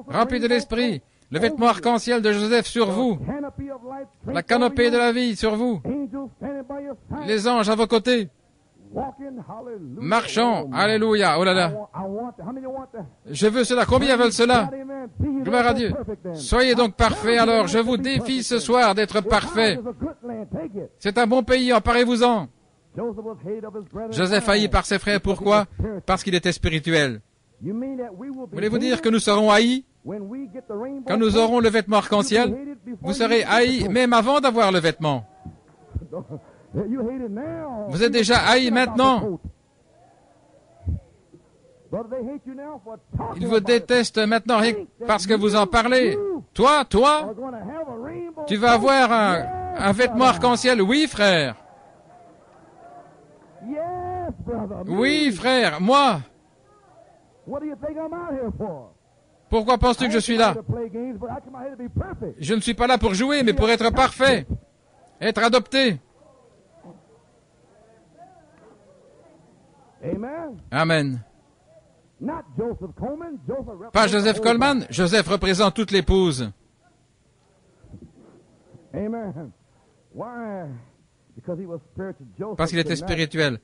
remplis de l'Esprit. Le vêtement arc-en-ciel de Joseph sur vous. La canopée de la vie sur vous. Les anges à vos côtés. Marchant. Alléluia. Oh là là. Je veux cela. Combien veulent cela? Gloire à Dieu. Soyez donc parfaits alors. Je vous défie ce soir d'être parfaits. C'est un bon pays. Emparez-vous-en. Joseph haï par ses frères. Pourquoi? Parce qu'il était spirituel. Voulez-vous dire que nous serons haïs? Quand nous aurons le vêtement arc-en-ciel, vous serez haïs même avant d'avoir le vêtement. Vous êtes déjà haïs maintenant. Ils vous détestent maintenant rien que parce que vous en parlez. Toi, tu vas avoir un vêtement arc-en-ciel. Oui, frère. Oui, frère, moi. Pourquoi penses-tu que je suis là? Je ne suis pas là pour jouer, mais pour être parfait, être adopté. Amen. Pas Joseph Coleman. Joseph représente toute l'épouse. Parce qu'il était spirituel.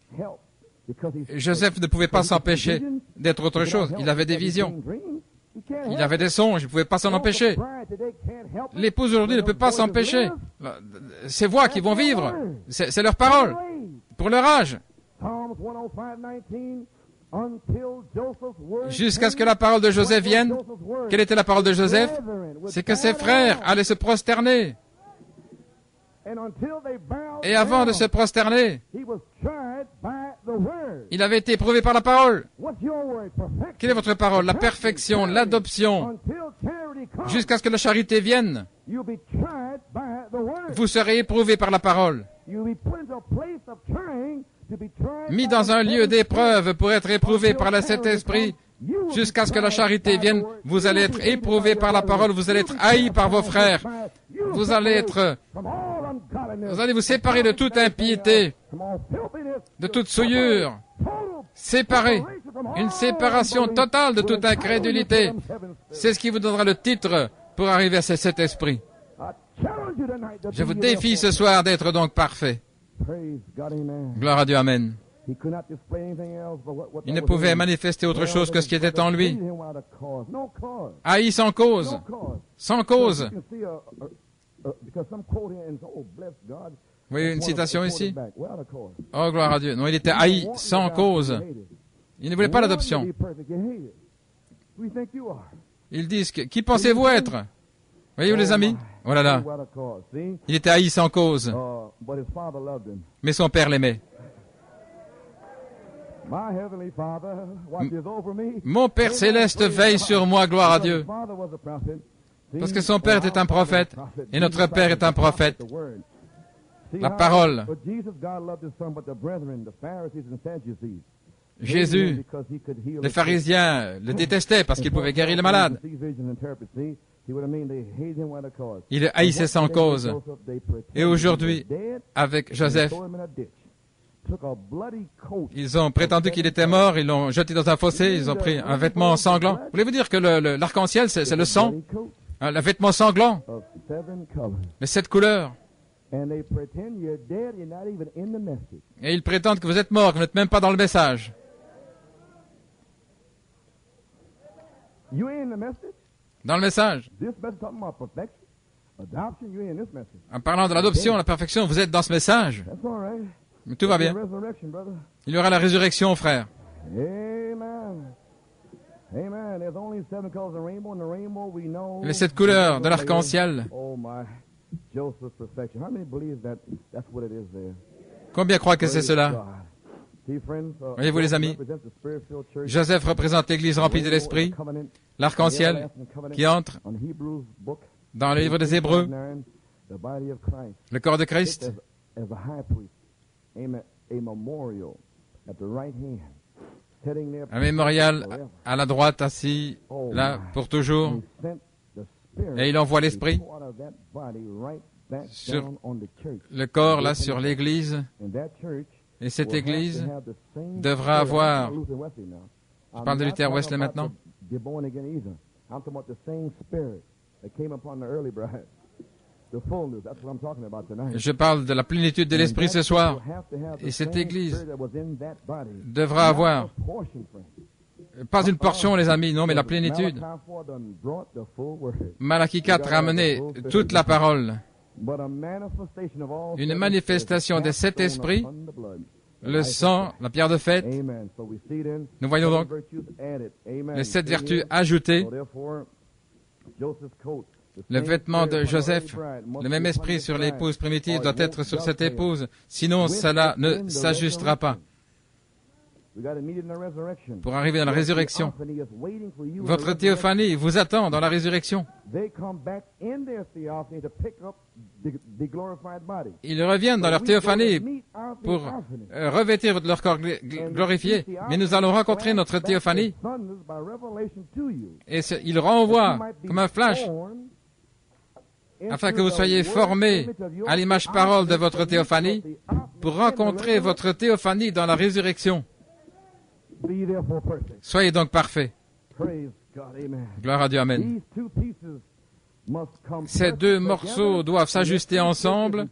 Joseph ne pouvait pas s'empêcher d'être autre chose. Il avait des visions. Il avait des songes. Il ne pouvait pas s'en empêcher. L'épouse aujourd'hui ne peut pas s'empêcher. Ces voix qui vont vivre, c'est leur parole. Pour leur âge. Jusqu'à ce que la parole de Joseph vienne. Quelle était la parole de Joseph? C'est que ses frères allaient se prosterner. Et avant de se prosterner, il avait été éprouvé par la parole. Quelle est votre parole? La perfection, l'adoption. Jusqu'à ce que la charité vienne, vous serez éprouvé par la parole. Mis dans un lieu d'épreuve pour être éprouvé par le Saint-Esprit, jusqu'à ce que la charité vienne, vous allez être éprouvé par la parole, vous allez être haï par vos frères, vous allez vous séparer de toute impiété, de toute souillure, séparé, une séparation totale de toute incrédulité. C'est ce qui vous donnera le titre pour arriver à cet esprit. Je vous défie ce soir d'être donc parfait. Gloire à Dieu, amen. Il ne pouvait manifester autre chose que ce qui était en lui. Haï sans cause. Sans cause. Vous voyez une citation ici? Oh, gloire à Dieu. Non, il était haï sans cause. Il ne voulait pas l'adoption. Ils disent, qui pensez-vous être? Voyez-vous les amis? Oh là là. Il était haï sans cause. Mais son père l'aimait. Mon Père céleste veille sur moi, gloire à Dieu. Parce que son père était un prophète, et notre père est un prophète. La parole. Jésus, les pharisiens le détestaient parce qu'il pouvait guérir les malades. Il haïssait sans cause. Et aujourd'hui, avec Joseph, ils ont prétendu qu'il était mort, ils l'ont jeté dans un fossé, ils ont pris un vêtement sanglant. Voulez-vous dire que l'arc-en-ciel, c'est le sang? Le vêtement sanglant? Les 7 couleurs. Et ils prétendent que vous êtes mort, que vous n'êtes même pas dans le message. Dans le message. En parlant de l'adoption, la perfection, vous êtes dans ce message. Mais tout va bien. Il y aura la résurrection, frère. Les 7 couleurs de l'arc-en-ciel. Combien croient que c'est cela? Voyez-vous les amis, Joseph représente l'Église remplie de l'Esprit, l'arc-en-ciel qui entre dans le livre des Hébreux, le corps de Christ, un mémorial à la droite, assis là pour toujours, et il envoie l'Esprit sur le corps, là, sur l'Église. Et cette Église devra avoir, je parle de Luther Wesley maintenant, je parle de la plénitude de l'Esprit ce soir. Et cette Église devra avoir, pas une portion les amis, non, mais la plénitude. Malachie 4 a amené toute la parole. Une manifestation des 7 esprits, le sang, la pierre de fête. Nous voyons donc les 7 vertus ajoutées. Le vêtement de Joseph, le même esprit sur l'épouse primitive doit être sur cette épouse, sinon cela ne s'ajustera pas. pour arriver dans la résurrection. Votre théophanie vous attend dans la résurrection. Ils reviennent dans leur théophanie pour revêtir leur corps glorifié, mais nous allons rencontrer notre théophanie et il renvoie comme un flash afin que vous soyez formés à l'image parole de votre théophanie pour rencontrer votre théophanie dans la résurrection. Soyez donc parfaits. Gloire à Dieu, Amen. Ces deux morceaux doivent s'ajuster ensemble.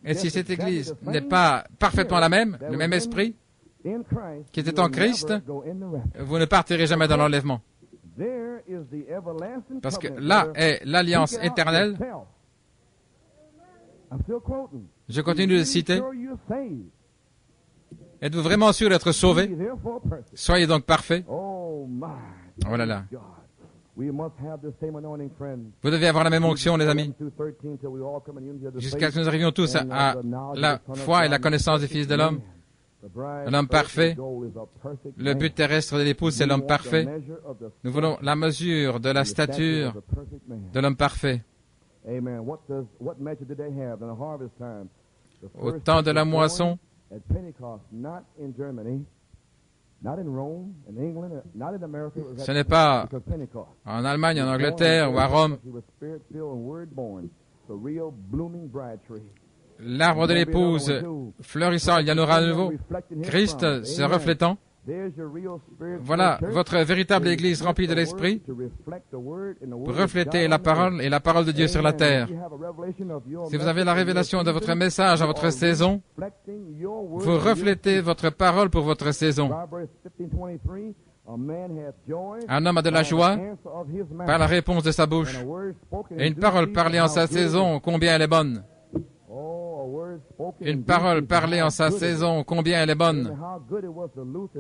Et si cette Église n'est pas parfaitement la même, le même esprit qui était en Christ, vous ne partirez jamais dans l'enlèvement. Parce que là est l'alliance éternelle. Je continue de citer. Êtes-vous vraiment sûr d'être sauvé? Soyez donc parfaits. Oh là là. Vous devez avoir la même onction, les amis, jusqu'à ce que nous arrivions tous à la foi et la connaissance du Fils de l'homme, l'homme parfait. Le but terrestre de l'épouse, c'est l'homme parfait. Nous voulons la mesure de la stature de l'homme parfait. Au temps de la moisson, ce n'est pas en Allemagne, en Angleterre ou à Rome. L'arbre de l'épouse fleurissant, il y en aura à nouveau. Christ se reflétant. Voilà votre véritable Église remplie de l'Esprit pour refléter la parole et la parole de Dieu sur la terre. Si vous avez la révélation de votre message à votre saison, vous reflétez votre parole pour votre saison. Un homme a de la joie par la réponse de sa bouche. Et une parole parlée en sa saison, combien elle est bonne. Une parole parlée en sa saison, combien elle est bonne.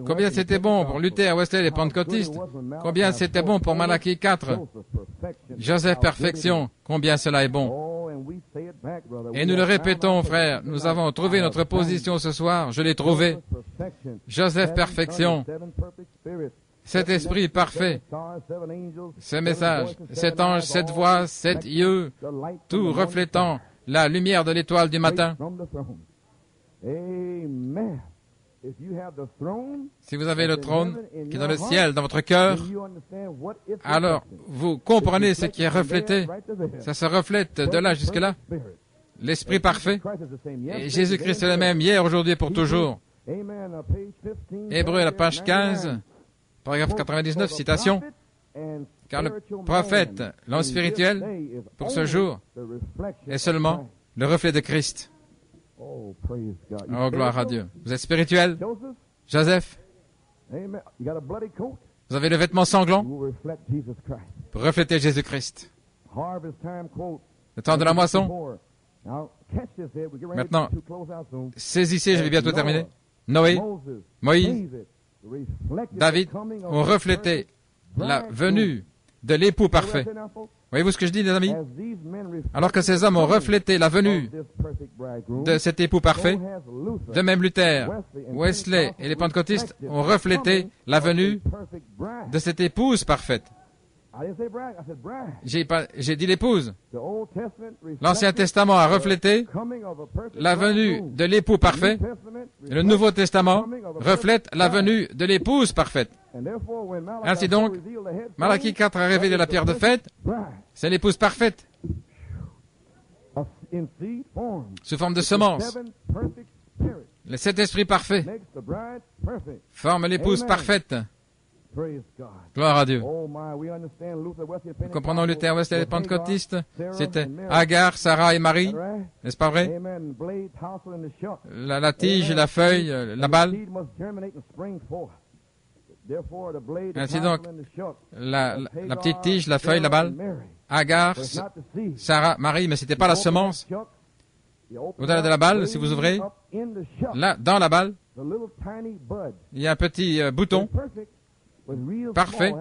Combien c'était bon pour Luther, Wesley, les pentecôtistes. Combien c'était bon pour Malachie 4. Joseph Perfection, combien cela est bon. Et nous le répétons, frères, nous avons trouvé notre position ce soir, je l'ai trouvé. Joseph Perfection, cet esprit parfait, ce message, cet ange, cette voix, cet yeux, tout reflétant la lumière de l'étoile du matin. Si vous avez le trône qui est dans le ciel, dans votre cœur, alors vous comprenez ce qui est reflété. Ça se reflète de là jusque là. L'esprit parfait. Et Jésus-Christ est le même hier, aujourd'hui et pour toujours. Hébreux à la page 15, paragraphe 99, citation. Car le prophète, l'homme spirituel, pour ce jour, est seulement le reflet de Christ. Oh, gloire à Dieu. Vous êtes spirituel, Joseph? Vous avez le vêtement sanglant pour refléter Jésus-Christ. Le temps de la moisson. Maintenant, saisissez, je vais bientôt terminer. Noé, Moïse, David ont reflété la venue de l'époux parfait. Voyez-vous ce que je dis, les amis? Alors que ces hommes ont reflété la venue de cet époux parfait, de même Luther, Wesley et les pentecôtistes ont reflété la venue de cette épouse parfaite. J'ai dit l'épouse. L'Ancien Testament a reflété la venue de l'époux parfait. Et le Nouveau Testament reflète la venue de l'épouse parfaite. Ainsi donc, Malachie 4 a révélé la pierre de fête. C'est l'épouse parfaite. Sous forme de semence. Le Saint-Esprit parfait forme l'épouse parfaite. Gloire à Dieu. Nous comprenons Luther, Wesley et les pentecôtistes. C'était Agar, Sarah et Marie. N'est-ce pas vrai? La tige, la feuille, la balle. Ainsi donc, la petite tige, la feuille, la balle. Agar, Sarah, Marie, mais c'était pas la semence. Au-delà de la balle, si vous ouvrez, là, dans la balle, il y a un petit bouton. Parfait.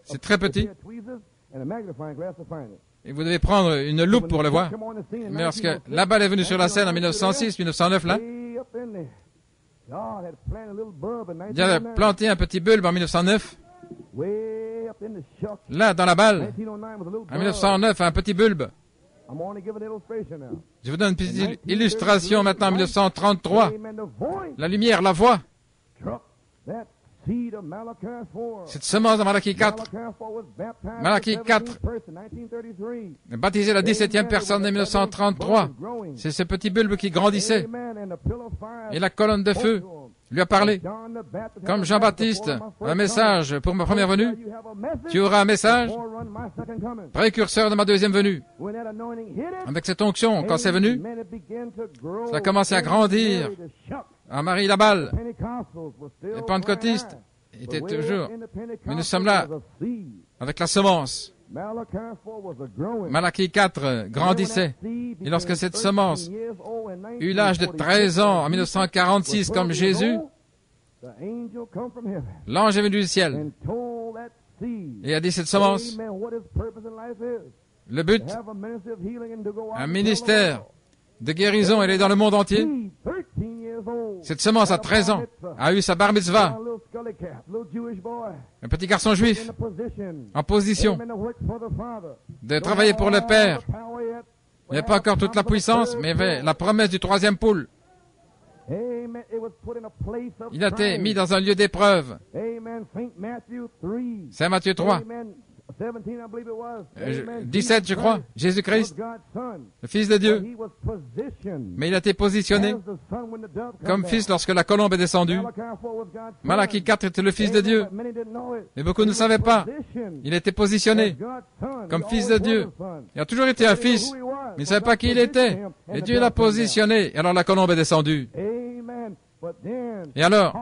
C'est très petit. Et vous devez prendre une loupe pour le voir. Mais lorsque la balle est venue sur la scène en 1906, 1909, là, Dieu avait planté un petit bulbe en 1909. Là, dans la balle, en 1909, un petit bulbe. Je vous donne une petite illustration maintenant en 1933. La lumière, la voix. Cette semence de Malachie 4. Malachie 4. Baptisé la 17e personne en 1933. C'est ce petit bulbe qui grandissait. Et la colonne de feu lui a parlé. Comme Jean-Baptiste, un message pour ma première venue. Tu auras un message, précurseur de ma deuxième venue. Avec cette onction, quand c'est venu, ça a commencé à grandir. À Marie-Laballe, les pentecôtistes étaient toujours. Mais nous sommes là avec la semence. Malachie 4 grandissait. Et lorsque cette semence eut l'âge de 13 ans, en 1946, comme Jésus, l'ange est venu du ciel et a dit cette semence, le but, un ministère de guérison, elle est dans le monde entier. Cette semence à 13 ans a eu sa bar mitzvah. Un petit garçon juif en position de travailler pour le Père. Il n'y a pas encore toute la puissance, mais il y avait la promesse du troisième poule. Il a été mis dans un lieu d'épreuve. Saint Matthieu 3. 17, je crois, Jésus-Christ, le Fils de Dieu. Mais il a été positionné comme fils lorsque la colombe est descendue. Malachie 4 était le Fils de Dieu. Mais beaucoup ne savaient pas. Il était positionné comme Fils de Dieu. Il a toujours été un fils, mais il ne savait pas qui il était. Et Dieu l'a positionné. Et alors la colombe est descendue. Et alors,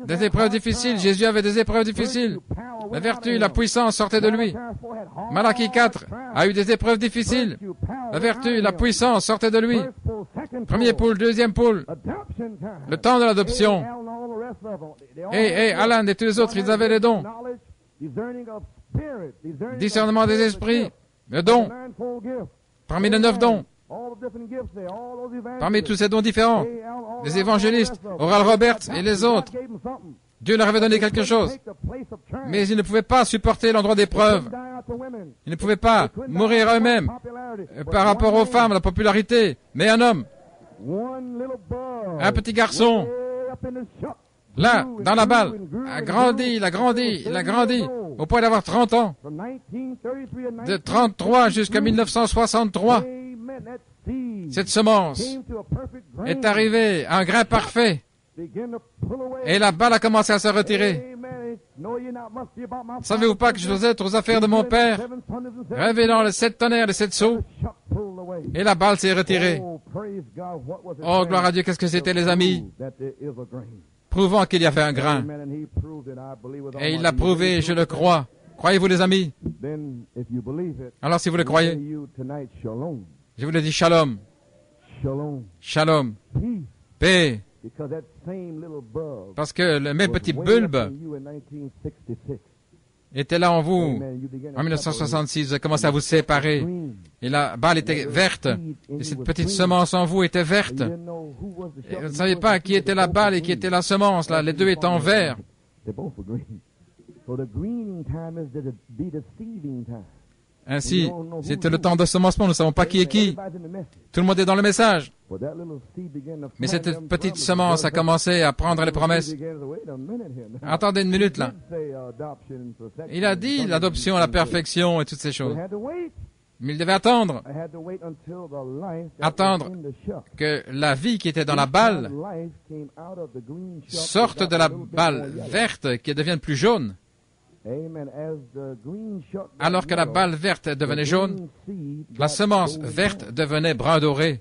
des épreuves difficiles, Jésus avait des épreuves difficiles. La vertu, la puissance sortaient de lui. Malachie 4 a eu des épreuves difficiles. La vertu, la puissance sortaient de lui. Premier poule, deuxième poule. Le temps de l'adoption. Et Alan et tous les autres, ils avaient les dons. Discernement des esprits, le don. Parmi les 9 dons. Parmi tous ces dons différents, les évangélistes, Oral Roberts et les autres, Dieu leur avait donné quelque chose, mais ils ne pouvaient pas supporter l'endroit d'épreuve. Ils ne pouvaient pas mourir eux-mêmes par rapport aux femmes, la popularité. Mais un homme, un petit garçon, là, dans la balle, a grandi, il a grandi, au point d'avoir 30 ans. De 33 jusqu'à 1963. Cette semence est arrivée à un grain parfait et la balle a commencé à se retirer. Savez-vous pas que je dois être aux affaires de mon Père, révélant les 7 tonnerres, les 7 sceaux, et la balle s'est retirée. Oh, gloire à Dieu, qu'est-ce que c'était, les amis, prouvant qu'il y avait un grain. Et il l'a prouvé, je le crois. Croyez-vous, les amis? Alors, si vous le croyez, je vous le dis, shalom. Shalom. Paix. Parce que le même petit bulbe était là en vous. En 1966, vous avez commencé à vous séparer. Et la balle était verte. Et cette petite semence en vous était verte. Et vous ne savez pas qui était la balle et qui était la semence, là. Les deux étant verts. Ainsi, c'était le temps de semence, nous ne savons pas qui est qui. Tout le monde est dans le message. Mais cette petite semence a commencé à prendre les promesses. Attendez une minute là. Il a dit l'adoption, la perfection et toutes ces choses. Mais il devait attendre. Attendre que la vie qui était dans la balle sorte de la balle verte, qui devienne plus jaune. Alors que la balle verte devenait jaune, la semence verte devenait brun doré.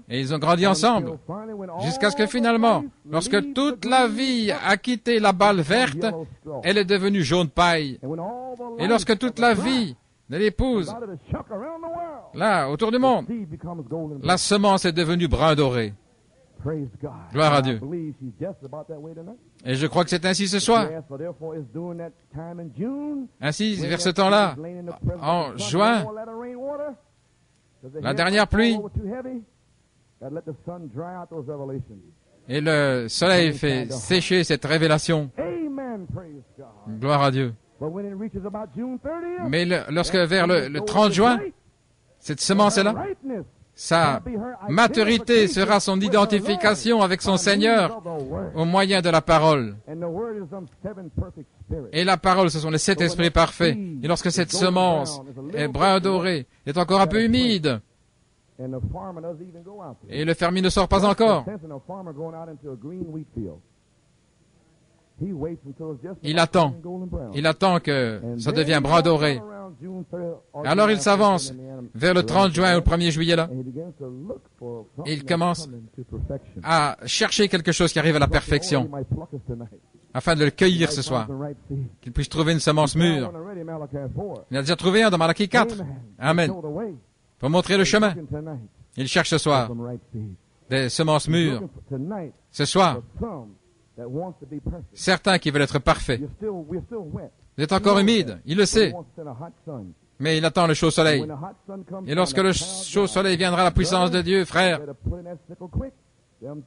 Et ils ont grandi ensemble, jusqu'à ce que finalement, lorsque toute la vie a quitté la balle verte, elle est devenue jaune paille. Et lorsque toute la vie de l'épouse, là, autour du monde, la semence est devenue brun doré. Gloire à Dieu. Et je crois que c'est ainsi ce soir. Ainsi, vers ce temps-là, en juin, la dernière pluie, Et le soleil fait sécher cette révélation. Gloire à Dieu. Mais lorsque vers le 30 juin, cette semence est là, sa maturité sera son identification avec son Seigneur au moyen de la parole. Et la parole, ce sont les 7 esprits parfaits. Et lorsque cette semence est brun doré, est encore un peu humide, et le fermier ne sort pas encore, il attend que ça devienne brun doré. Alors il s'avance vers le 30 juin ou le 1er juillet là. Et il commence à chercher quelque chose qui arrive à la perfection, afin de le cueillir ce soir, qu'il puisse trouver une semence mûre. Il a déjà trouvé un dans Malachie 4. Amen. Pour montrer le chemin. Il cherche ce soir des semences mûres. Ce soir, certains qui veulent être parfaits. Vous êtes encore humide, il le sait, mais il attend le chaud soleil. Et lorsque le chaud soleil viendra, la puissance de Dieu, frère,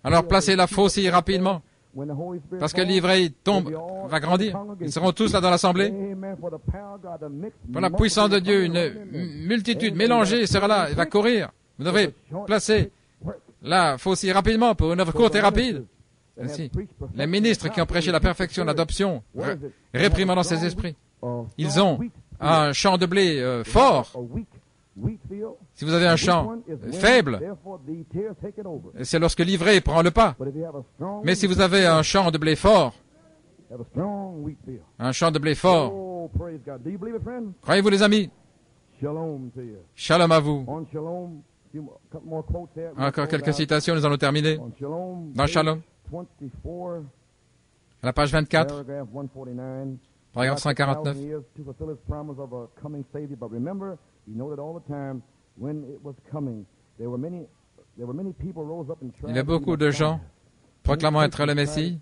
alors placez la faucille rapidement, parce que l'ivraie tombe, va grandir. Ils seront tous là dans l'assemblée. Pour la puissance de Dieu, une multitude mélangée sera là, il va courir. Vous devrez placer la faucille rapidement pour une œuvre courte et rapide. Ainsi, les ministres qui ont prêché la perfection, l'adoption, réprimandant ces esprits, ils ont un champ de blé fort. Si vous avez un champ faible, c'est lorsque l'ivraie prend le pas. Mais si vous avez un champ de blé fort, croyez-vous les amis? Shalom à vous. Encore quelques citations, nous allons terminer. Dans Shalom, à la page 24, paragraphe 149. Il y a beaucoup de gens proclamant être le Messie,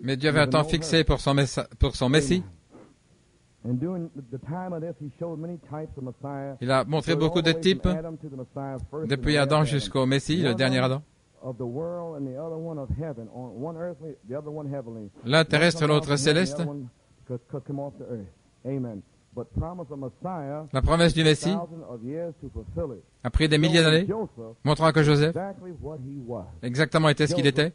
mais Dieu avait un temps fixé pour son Messie. Il a montré beaucoup de types, depuis Adam jusqu'au Messie, le dernier Adam. L'un terrestre et l'autre céleste. La promesse du Messie a pris des milliers d'années, montrant que Joseph exactement était ce qu'il était.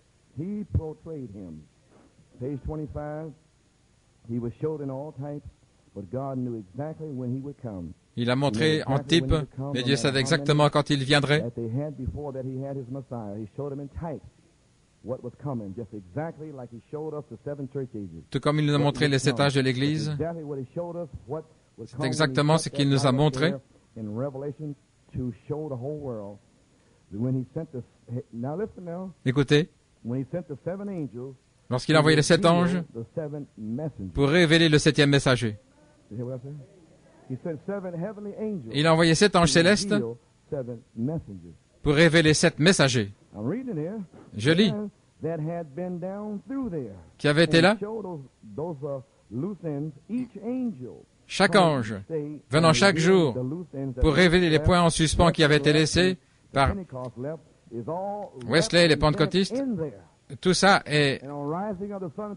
Il a montré en type, mais Dieu savait exactement quand il viendrait. Tout comme il nous a montré les 7 âges de l'Église, c'est exactement ce qu'il nous a montré. Écoutez, lorsqu'il a envoyé les 7 anges pour révéler le 7e messager, il a envoyé 7 anges célestes pour révéler 7 messagers. Je lis, qui avait été là. Chaque ange venant chaque jour pour révéler les points en suspens qui avaient été laissés par Wesley et les pentecôtistes. Tout ça est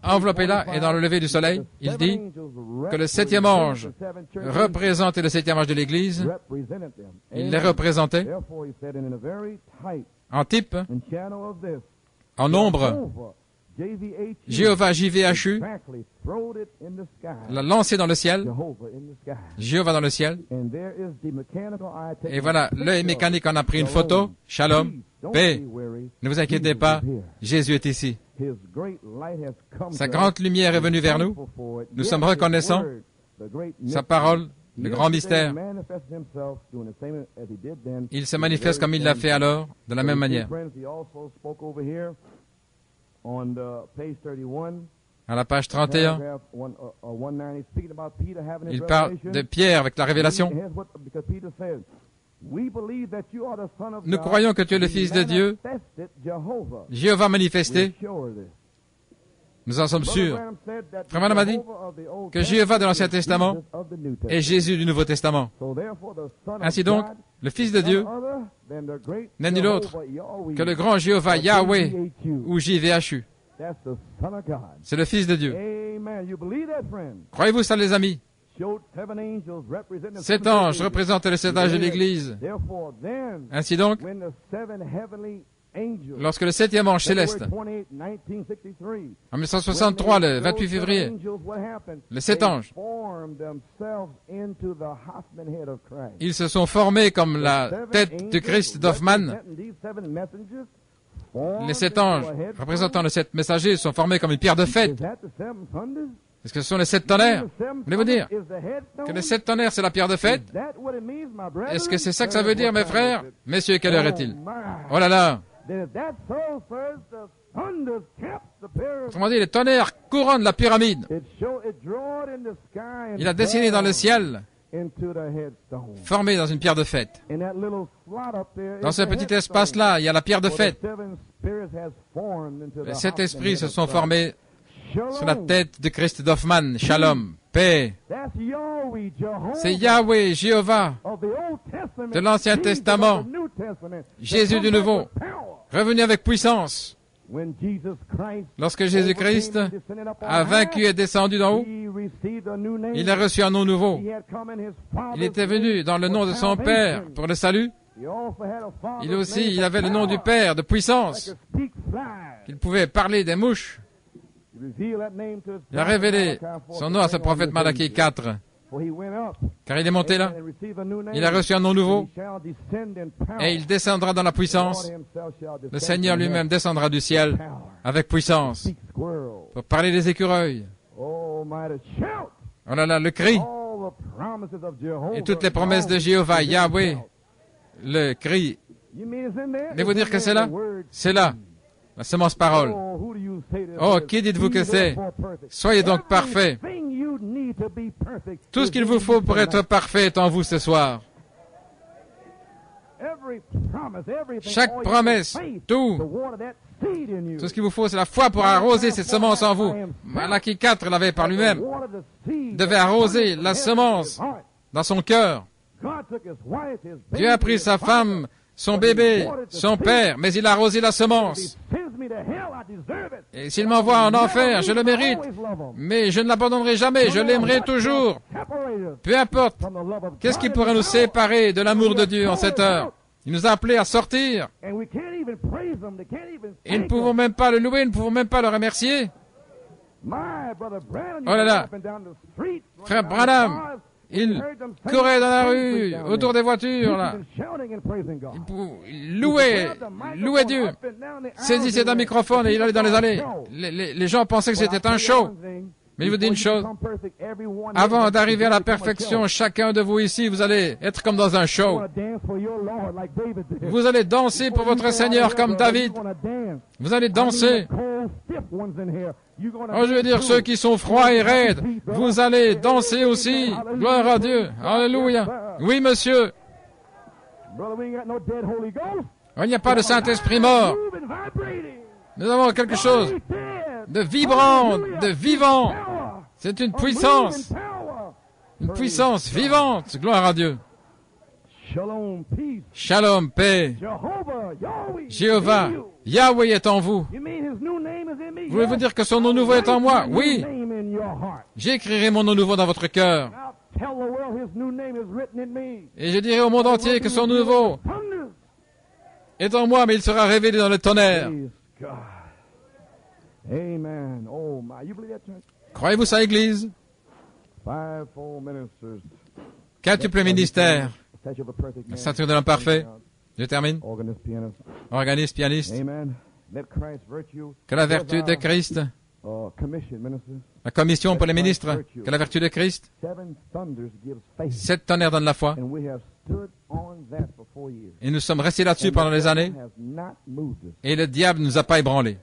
enveloppé là, et dans le lever du soleil, il dit que le 7e ange représentait le 7e ange de l'Église. Il les représentait en type, en nombre. Jéhovah JVHU l'a lancé dans le ciel. Jéhovah dans le ciel. Et voilà, l'œil mécanique en a pris une photo. Shalom, paix. Ne vous inquiétez pas, Jésus est ici. Sa grande lumière est venue vers nous. Nous sommes reconnaissants. Sa parole, le grand mystère. Il se manifeste comme il l'a fait alors, de la même manière. À la page 31, il parle de Pierre avec la révélation. Nous croyons que tu es le Fils de Dieu. Jéhovah manifesté. Nous en sommes sûrs. Frère Branham a dit que Jéhovah de l'Ancien Testament est Jésus du Nouveau Testament. Ainsi donc, Le Fils de Dieu n'est nul autre que le grand Jéhovah Yahweh ou JVHU. C'est le Fils de Dieu. Croyez-vous ça, les amis? 7 anges représentent les 7 âges de l'Église. Ainsi donc, lorsque le 7e ange céleste, en 1963, le 28 février, les 7 anges, ils se sont formés comme la tête du Christ d'Hoffmann. Les 7 anges, représentant les 7 messagers, sont formés comme une pierre de fête. Est-ce que ce sont les 7 tonnerres? Voulez-vous dire que les 7 tonnerres, c'est la pierre de fête? Est-ce que c'est ça que ça veut dire, mes frères? Messieurs, quelle heure est-il? Oh là là! Autrement dit, les tonnerres couronnent la pyramide. Il a dessiné dans le ciel, formé dans une pierre de fête. Dans ce petit espace-là, il y a la pierre de fête. Les 7 esprits se sont formés sur la tête de Christ d'Hoffmann. Shalom, paix. C'est Yahweh, Jéhovah, de l'Ancien Testament, Jésus du Nouveau, revenu avec puissance. Lorsque Jésus-Christ a vaincu et descendu d'en haut, il a reçu un nom nouveau. Il était venu dans le nom de son Père pour le salut. Il avait le nom du Père de puissance. Il pouvait parler des mouches. Il a révélé son nom à ce prophète Malachie 4. Car il est monté là. Il a reçu un nom nouveau. Et il descendra dans la puissance. Le Seigneur lui-même descendra du ciel avec puissance pour parler des écureuils. Oh là là, le cri. Et toutes les promesses de Jéhovah, Yahweh, le cri. Voulez-vous dire que c'est là? C'est là. La semence parole. Oh, qui dites-vous que c'est? Soyez donc parfaits. Tout ce qu'il vous faut pour être parfait est en vous ce soir. Chaque promesse, tout ce qu'il vous faut, c'est la foi pour arroser cette semence en vous. Malachie 4 l'avait par lui-même. Il devait arroser la semence dans son cœur. Dieu a pris sa femme, son bébé, son père, mais il a arrosé la semence. Et s'il m'envoie en enfer, je le mérite. Mais je ne l'abandonnerai jamais, je l'aimerai toujours. Peu importe. Qu'est-ce qui pourrait nous séparer de l'amour de Dieu en cette heure? Il nous a appelés à sortir. Et nous ne pouvons même pas le louer, nous ne pouvons même pas le remercier. Oh là là. Frère Branham, il courait dans la rue, autour des voitures, là. Il louait Dieu. Saisissait un microphone et il allait dans les allées. Les gens pensaient que c'était un show. Mais je vous dis une chose. Avant d'arriver à la perfection, chacun de vous ici, vous allez être comme dans un show. Vous allez danser pour votre Seigneur comme David. Vous allez danser. Oh, je veux dire, ceux qui sont froids et raides, vous allez danser aussi. Gloire à Dieu. Alléluia. Oui, monsieur. Il n'y a pas de Saint-Esprit mort. Nous avons quelque chose de vibrant, de vivant. C'est une puissance vivante. Gloire à Dieu. Shalom, paix. Jéhovah, Yahweh est en vous. Voulez-vous dire que son nom nouveau est en moi? Oui. J'écrirai mon nom nouveau dans votre cœur. Et je dirai au monde entier que son nom nouveau est en moi, mais il sera révélé dans le tonnerre. Croyez-vous ça, Église? 4 ministères. La ceinture de l'homme parfait. Je termine. Organiste, pianiste. Que la vertu de Christ. La commission pour les ministres. Que la vertu de Christ. 7 tonnerres donnent la foi. Et nous sommes restés là-dessus pendant des années. Et le diable ne nous a pas ébranlés.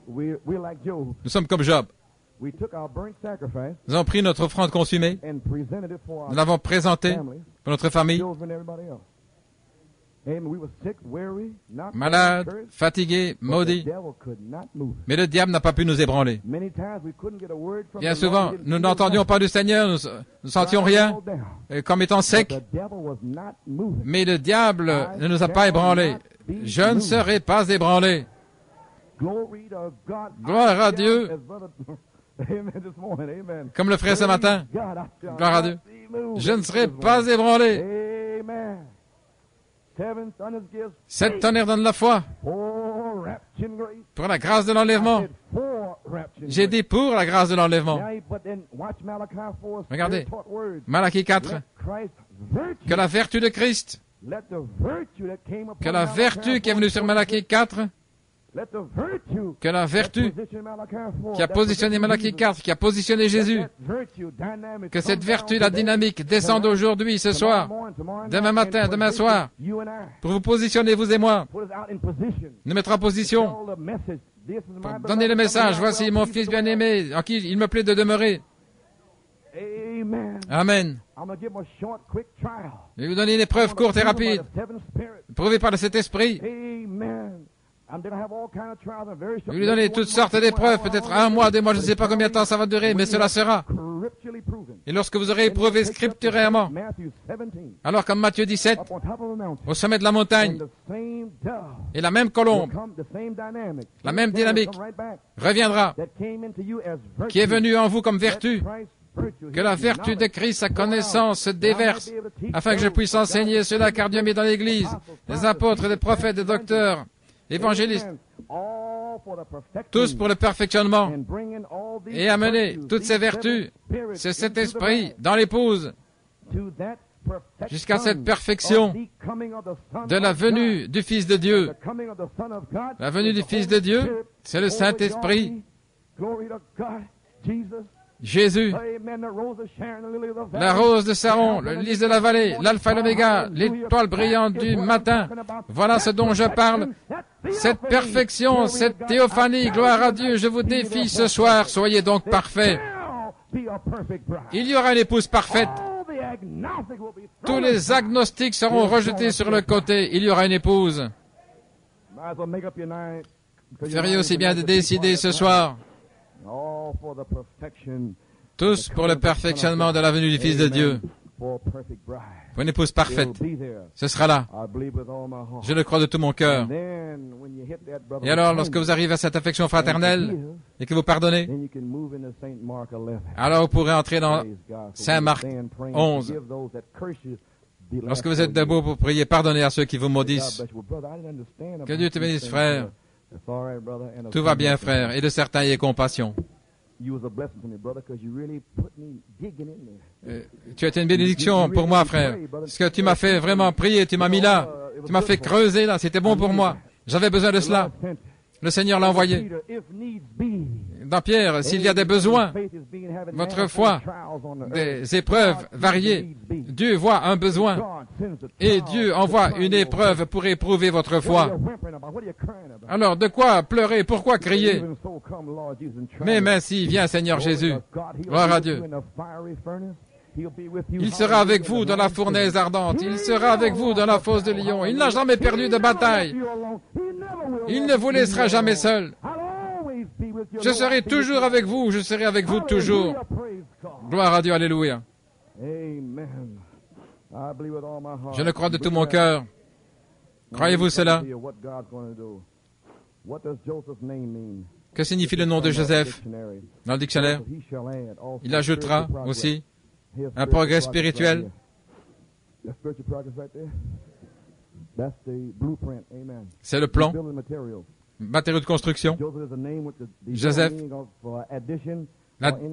Nous sommes comme Job. Nous avons pris notre offrande consumée. Nous l'avons présentée pour notre famille. malades, fatigués, maudits. Mais le diable n'a pas pu nous ébranler. Bien souvent, nous n'entendions pas du Seigneur, nous ne sentions rien, comme étant secs. Mais le diable ne nous a pas ébranlés. Je ne serai pas ébranlé. Gloire à Dieu. Comme le frère ce matin. Gloire à Dieu. Je ne serai pas ébranlé. 7 tonnerres donnent la foi. Pour la grâce de l'enlèvement. J'ai dit pour la grâce de l'enlèvement. Regardez. Malachie 4. Que la vertu de Christ, que la vertu qui est venue sur Malachie 4, que la vertu qui a positionné Malachie 4, qui a positionné Jésus, que cette vertu, la dynamique, descende aujourd'hui, ce soir, demain matin, demain soir, pour vous positionner, vous et moi, nous mettre en position, pour donner le message. Voici mon fils bien-aimé, en qui il me plaît de demeurer. Amen. Je vais vous donner une épreuve courte et rapide, prouvée par le Saint-Esprit. Je vais lui donner toutes sortes d'épreuves, peut-être 1 mois, 2 mois, je ne sais pas combien de temps ça va durer, mais cela sera. Et lorsque vous aurez éprouvé scripturairement, alors comme Matthieu 17, au sommet de la montagne, et la même colombe, la même dynamique, reviendra, qui est venue en vous comme vertu, que la vertu de Christ, sa connaissance, se déverse, afin que je puisse enseigner cela, car Dieu met dans l'Église des apôtres, des prophètes, des docteurs, évangélistes, tous pour le perfectionnement, et amener toutes ces vertus, c'est cet esprit dans l'épouse, jusqu'à cette perfection de la venue du Fils de Dieu. La venue du Fils de Dieu, c'est le Saint-Esprit, Jésus, la rose de Saron, le lys de la vallée, l'alpha et l'oméga, l'étoile brillante du matin. Voilà ce dont je parle. Cette perfection, cette théophanie, gloire à Dieu, je vous défie ce soir, soyez donc parfaits. Il y aura une épouse parfaite. Tous les agnostiques seront rejetés sur le côté. Il y aura une épouse. Vous feriez aussi bien de décider ce soir. Tous pour le perfectionnement de la venue du Fils de Dieu. Pour une épouse parfaite. Ce sera là. Je le crois de tout mon cœur. Et alors, lorsque vous arrivez à cette affection fraternelle et que vous pardonnez, alors vous pourrez entrer dans Saint Marc 11. Lorsque vous êtes debout pour prier, pardonnez à ceux qui vous maudissent. Que Dieu te bénisse, frère. Tout va bien, frère, et de certains ayez compassion. Tu as été une bénédiction pour moi, frère. Parce que tu m'as fait vraiment prier, tu m'as mis là, tu m'as fait creuser là, c'était bon pour moi. J'avais besoin de cela. Le Seigneur l'a envoyé. Dans Pierre, s'il y a des besoins, votre foi, des épreuves variées, Dieu voit un besoin et Dieu envoie une épreuve pour éprouver votre foi. Alors, de quoi pleurer? Pourquoi crier? Mais ainsi vient Seigneur Jésus. Gloire à Dieu. Il sera avec vous dans la fournaise ardente. Il sera avec vous dans la fosse de lion. Il n'a jamais perdu de bataille. Il ne vous laissera jamais seul. Je serai toujours avec vous. Je serai avec vous toujours. Gloire à Dieu. Alléluia. Je le crois de tout mon cœur. Croyez-vous cela? Que signifie le nom de Joseph dans le dictionnaire? Il ajoutera aussi un progrès spirituel. C'est le plan, matériau de construction. Joseph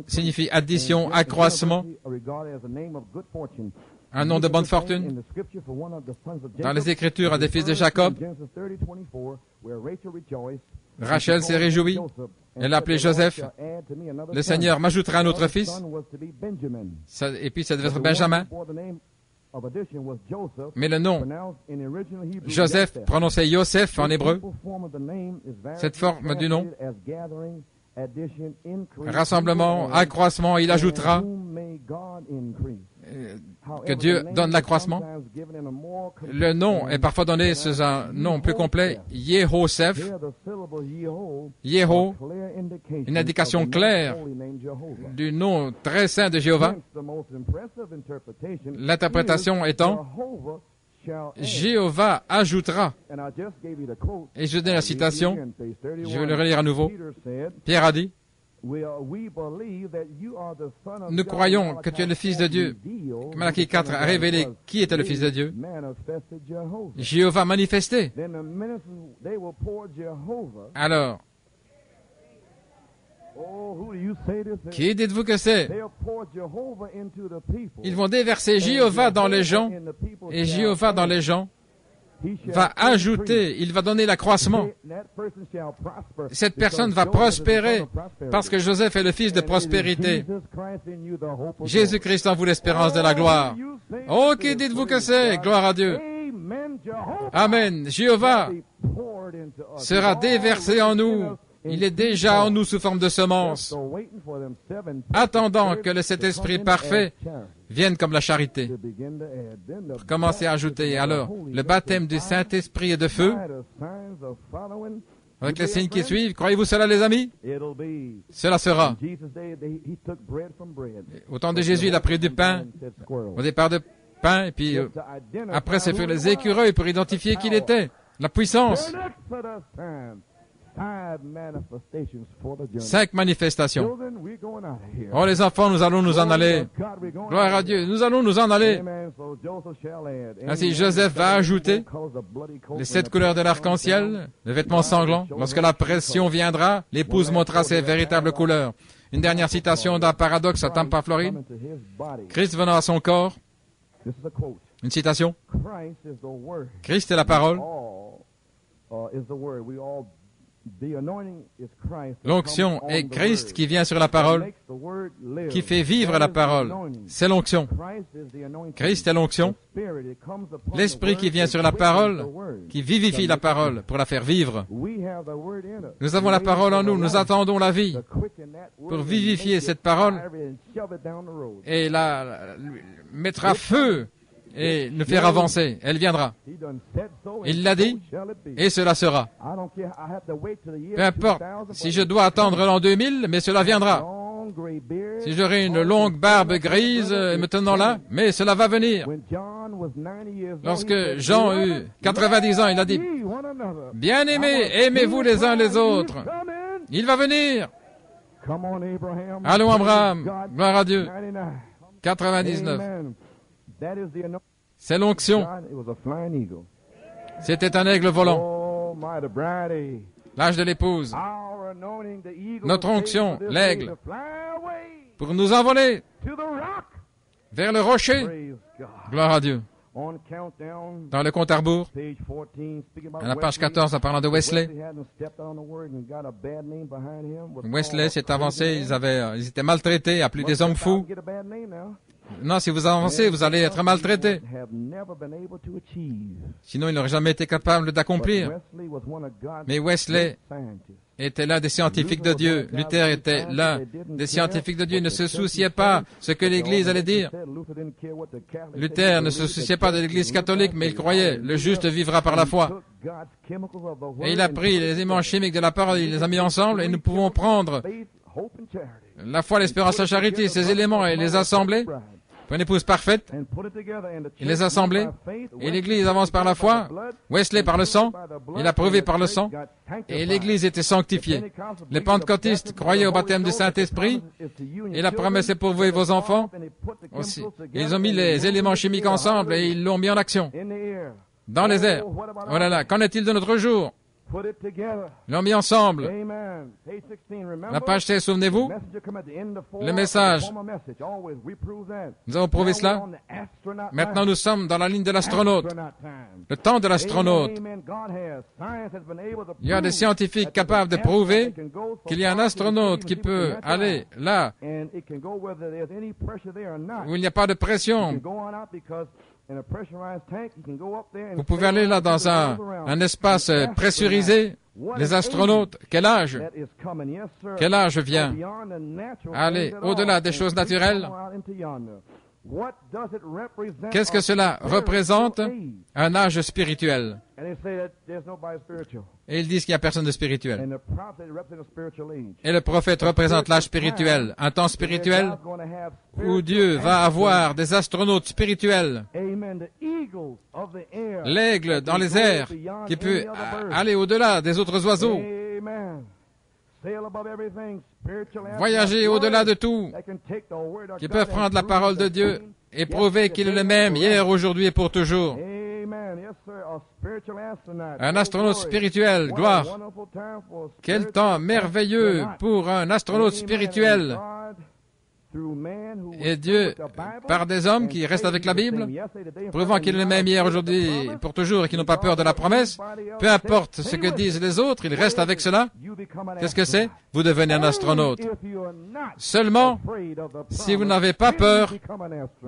signifie addition, accroissement, un nom de bonne fortune. Dans les Écritures, un des fils de Jacob, Rachel s'est réjouie. Elle l'a appelé Joseph. Le Seigneur m'ajoutera un autre fils. Et puis ça devait être Benjamin. Mais le nom Joseph, prononcé Yosef en hébreu, cette forme du nom Rassemblement, accroissement, il ajoutera. Que Dieu donne l'accroissement. Le nom est parfois donné sous un nom plus complet, Yehoseph. Yeho, une indication claire du nom très saint de Jéhovah. L'interprétation étant, Jéhovah ajoutera. Et je donne la citation, je vais le relire à nouveau. Pierre a dit, nous croyons que tu es le Fils de Dieu. Malachie 4 a révélé qui était le Fils de Dieu. Jéhovah manifesté. Alors, qui dites-vous que c'est? Ils vont déverser Jéhovah dans les gens, et Jéhovah dans les gens va ajouter, il va donner l'accroissement. Cette personne va prospérer parce que Joseph est le fils de prospérité. Jésus-Christ en vous l'espérance de la gloire. Oh, qui dites-vous que c'est? Gloire à Dieu. Amen. Jéhovah sera déversé en nous. Il est déjà en nous sous forme de semence, attendant que le Saint-Esprit parfait vienne comme la charité, pour commencer à ajouter. Alors, le baptême du Saint-Esprit et de feu, avec les signes qui suivent, croyez-vous cela, les amis? Cela sera. Au temps de Jésus, il a pris du pain, au départ de pain, et puis après, c'est fait les écureuils pour identifier qui il était, la puissance. 5 manifestations. Oh les enfants, nous allons nous en aller. Gloire à Dieu, nous allons nous en aller. Ainsi, Joseph va ajouter les 7 couleurs de l'arc-en-ciel, le vêtement sanglant. Lorsque la pression viendra, l'épouse montrera ses véritables couleurs. Une dernière citation d'un paradoxe à Tampa, Floride. Christ venant à son corps. Une citation. Christ est la parole. L'onction est Christ qui vient sur la parole, qui fait vivre la parole. C'est l'onction. Christ est l'onction. L'Esprit qui vient sur la parole, qui vivifie la parole pour la faire vivre. Nous avons la parole en nous, nous attendons la vie pour vivifier cette parole et la mettre à feu et nous faire avancer. Elle viendra. Il l'a dit, et cela sera. Peu importe si je dois attendre l'an 2000, mais cela viendra. Si j'aurai une longue barbe grise me tenant là, mais cela va venir. Lorsque Jean eut 90 ans, il a dit, « Bien-aimés, aimez-vous les uns les autres. Il va venir. » Allons, Abraham, gloire à Dieu. 99. C'est l'onction. C'était un aigle volant. L'âge de l'épouse. Notre onction, l'aigle, pour nous envoler vers le rocher. Gloire à Dieu. Dans le compte à rebours, à la page 14, en parlant de Wesley. Wesley s'est avancé, ils étaient maltraités, appelés des hommes fous. Non, si vous avancez, vous allez être maltraité. Sinon, il n'aurait jamais été capable d'accomplir. Mais Wesley était l'un des scientifiques de Dieu. Luther était l'un des scientifiques de Dieu. Il ne se souciait pas ce que l'Église allait dire. Luther ne se souciait pas de l'Église catholique, mais il croyait, le juste vivra par la foi. Et il a pris les éléments chimiques de la parole, il les a mis ensemble, et nous pouvons prendre la foi, l'espérance, la charité, ces éléments, et les assembler pour une épouse parfaite. Il les a assemblés, et l'Église avance par la foi. Wesley par le sang, il a prouvé par le sang, et l'Église était sanctifiée. Les pentecôtistes croyaient au baptême du Saint-Esprit, et la promesse est pour vous et vos enfants aussi. Ils ont mis les éléments chimiques ensemble, et ils l'ont mis en action. Dans les airs. Oh là là, qu'en est-il de notre jour? Ils l'ont mis ensemble. La page 16, souvenez-vous, le message. Nous avons prouvé cela. Maintenant, nous sommes dans la ligne de l'astronaute. Le temps de l'astronaute. Il y a des scientifiques capables de prouver qu'il y a un astronaute qui peut aller là où il n'y a pas de pression. Vous pouvez aller là dans un espace pressurisé. Les astronautes, quel âge? Quel âge vient? Allez, au-delà des choses naturelles. Qu'est-ce que cela représente? Un âge spirituel. Et ils disent qu'il n'y a personne de spirituel. Et le prophète représente l'âge spirituel, un temps spirituel où Dieu va avoir des astronautes spirituels. L'aigle dans les airs qui peut aller au-delà des autres oiseaux. Voyager au-delà de tout, qui peuvent prendre la parole de Dieu et prouver qu'il est le même hier, aujourd'hui et pour toujours. Un astronaute spirituel, gloire. Quel temps merveilleux pour un astronaute spirituel. Et Dieu, par des hommes qui restent avec la Bible, prouvant qu'il est le même hier, aujourd'hui, pour toujours, et qui n'ont pas peur de la promesse, peu importe ce que disent les autres, ils restent avec cela. Qu'est-ce que c'est? Vous devenez un astronaute. Seulement, si vous n'avez pas peur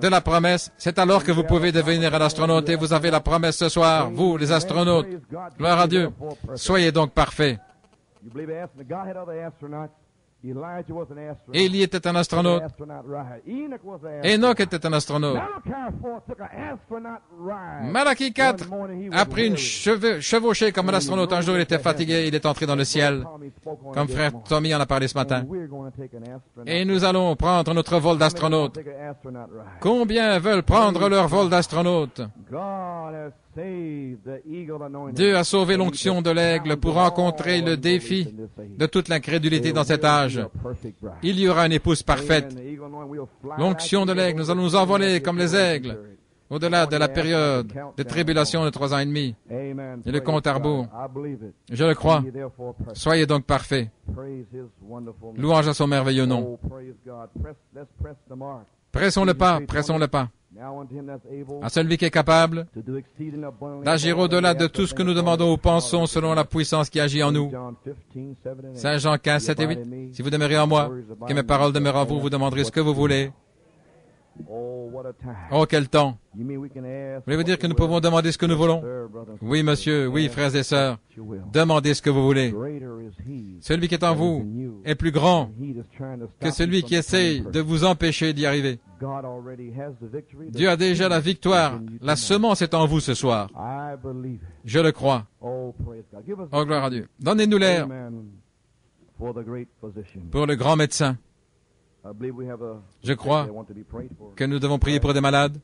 de la promesse, c'est alors que vous pouvez devenir un astronaute, et vous avez la promesse ce soir, vous, les astronautes. Gloire à Dieu. Soyez donc parfaits. Élie était un astronaute. Enoch était un astronaute. Malachie 4 a pris une chevauchée comme un astronaute. Un jour, il était fatigué, il est entré dans le ciel, comme frère Tommy en a parlé ce matin. Et nous allons prendre notre vol d'astronaute. Combien veulent prendre leur vol d'astronaute? Dieu a sauvé l'onction de l'aigle pour rencontrer le défi de toute l'incrédulité dans cet âge. Il y aura une épouse parfaite. L'onction de l'aigle, nous allons nous envoler comme les aigles, au-delà de la période de tribulation de 3 ans et demi. Et le compte à rebours. Je le crois. Soyez donc parfaits. Louange à son merveilleux nom. Pressons le pas, pressons le pas. À celui qui est capable d'agir au-delà de tout ce que nous demandons ou pensons selon la puissance qui agit en nous. Saint Jean 15, 7 et 8. Si vous demeurez en moi, que mes paroles demeurent en vous, vous demanderez ce que vous voulez. Oh, quel temps! Voulez-vous dire que nous pouvons demander ce que nous voulons? Oui, monsieur, oui, frères et sœurs. Demandez ce que vous voulez. Celui qui est en vous est plus grand que celui qui essaye de vous empêcher d'y arriver. Dieu a déjà la victoire. La semence est en vous ce soir. Je le crois. Oh, gloire à Dieu. Donnez-nous l'air pour le grand médecin. Je crois que nous devons prier pour des malades.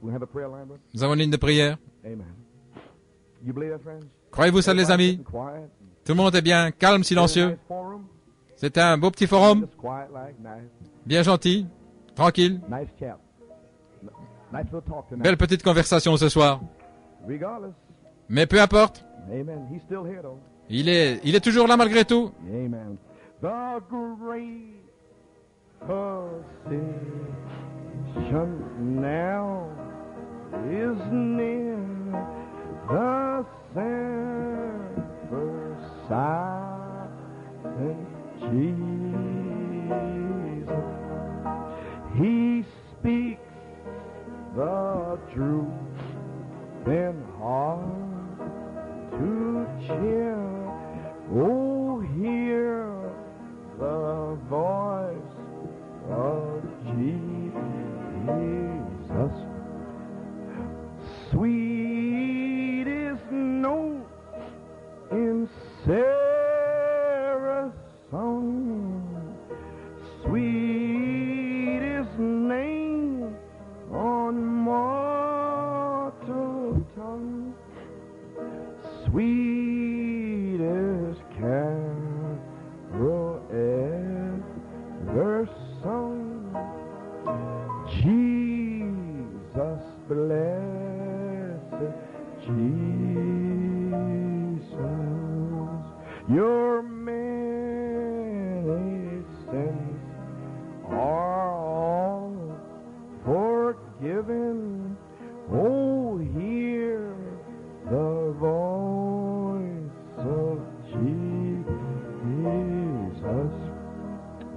Nous avons une ligne de prière. Croyez-vous ça, les amis? Tout le monde est bien calme, silencieux. C'est un beau petit forum. Bien gentil, tranquille. Belle petite conversation ce soir. Mais peu importe. Il est toujours là malgré tout. Now is near the silent Jesus. He speaks the truth in heart to cheer. Oh, hear the voice of Jesus, sweetest note in Sarah's song, sweetest name on mortal tongue, sweetest carol ever sung. Jesus, blessed Jesus, your many sins are all forgiven. Oh, hear the voice of Jesus.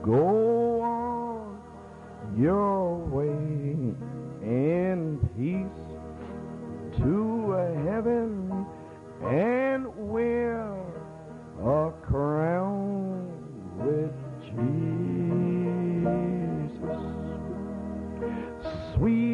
Go on your away in peace to heaven and wear a crown with Jesus. Sweet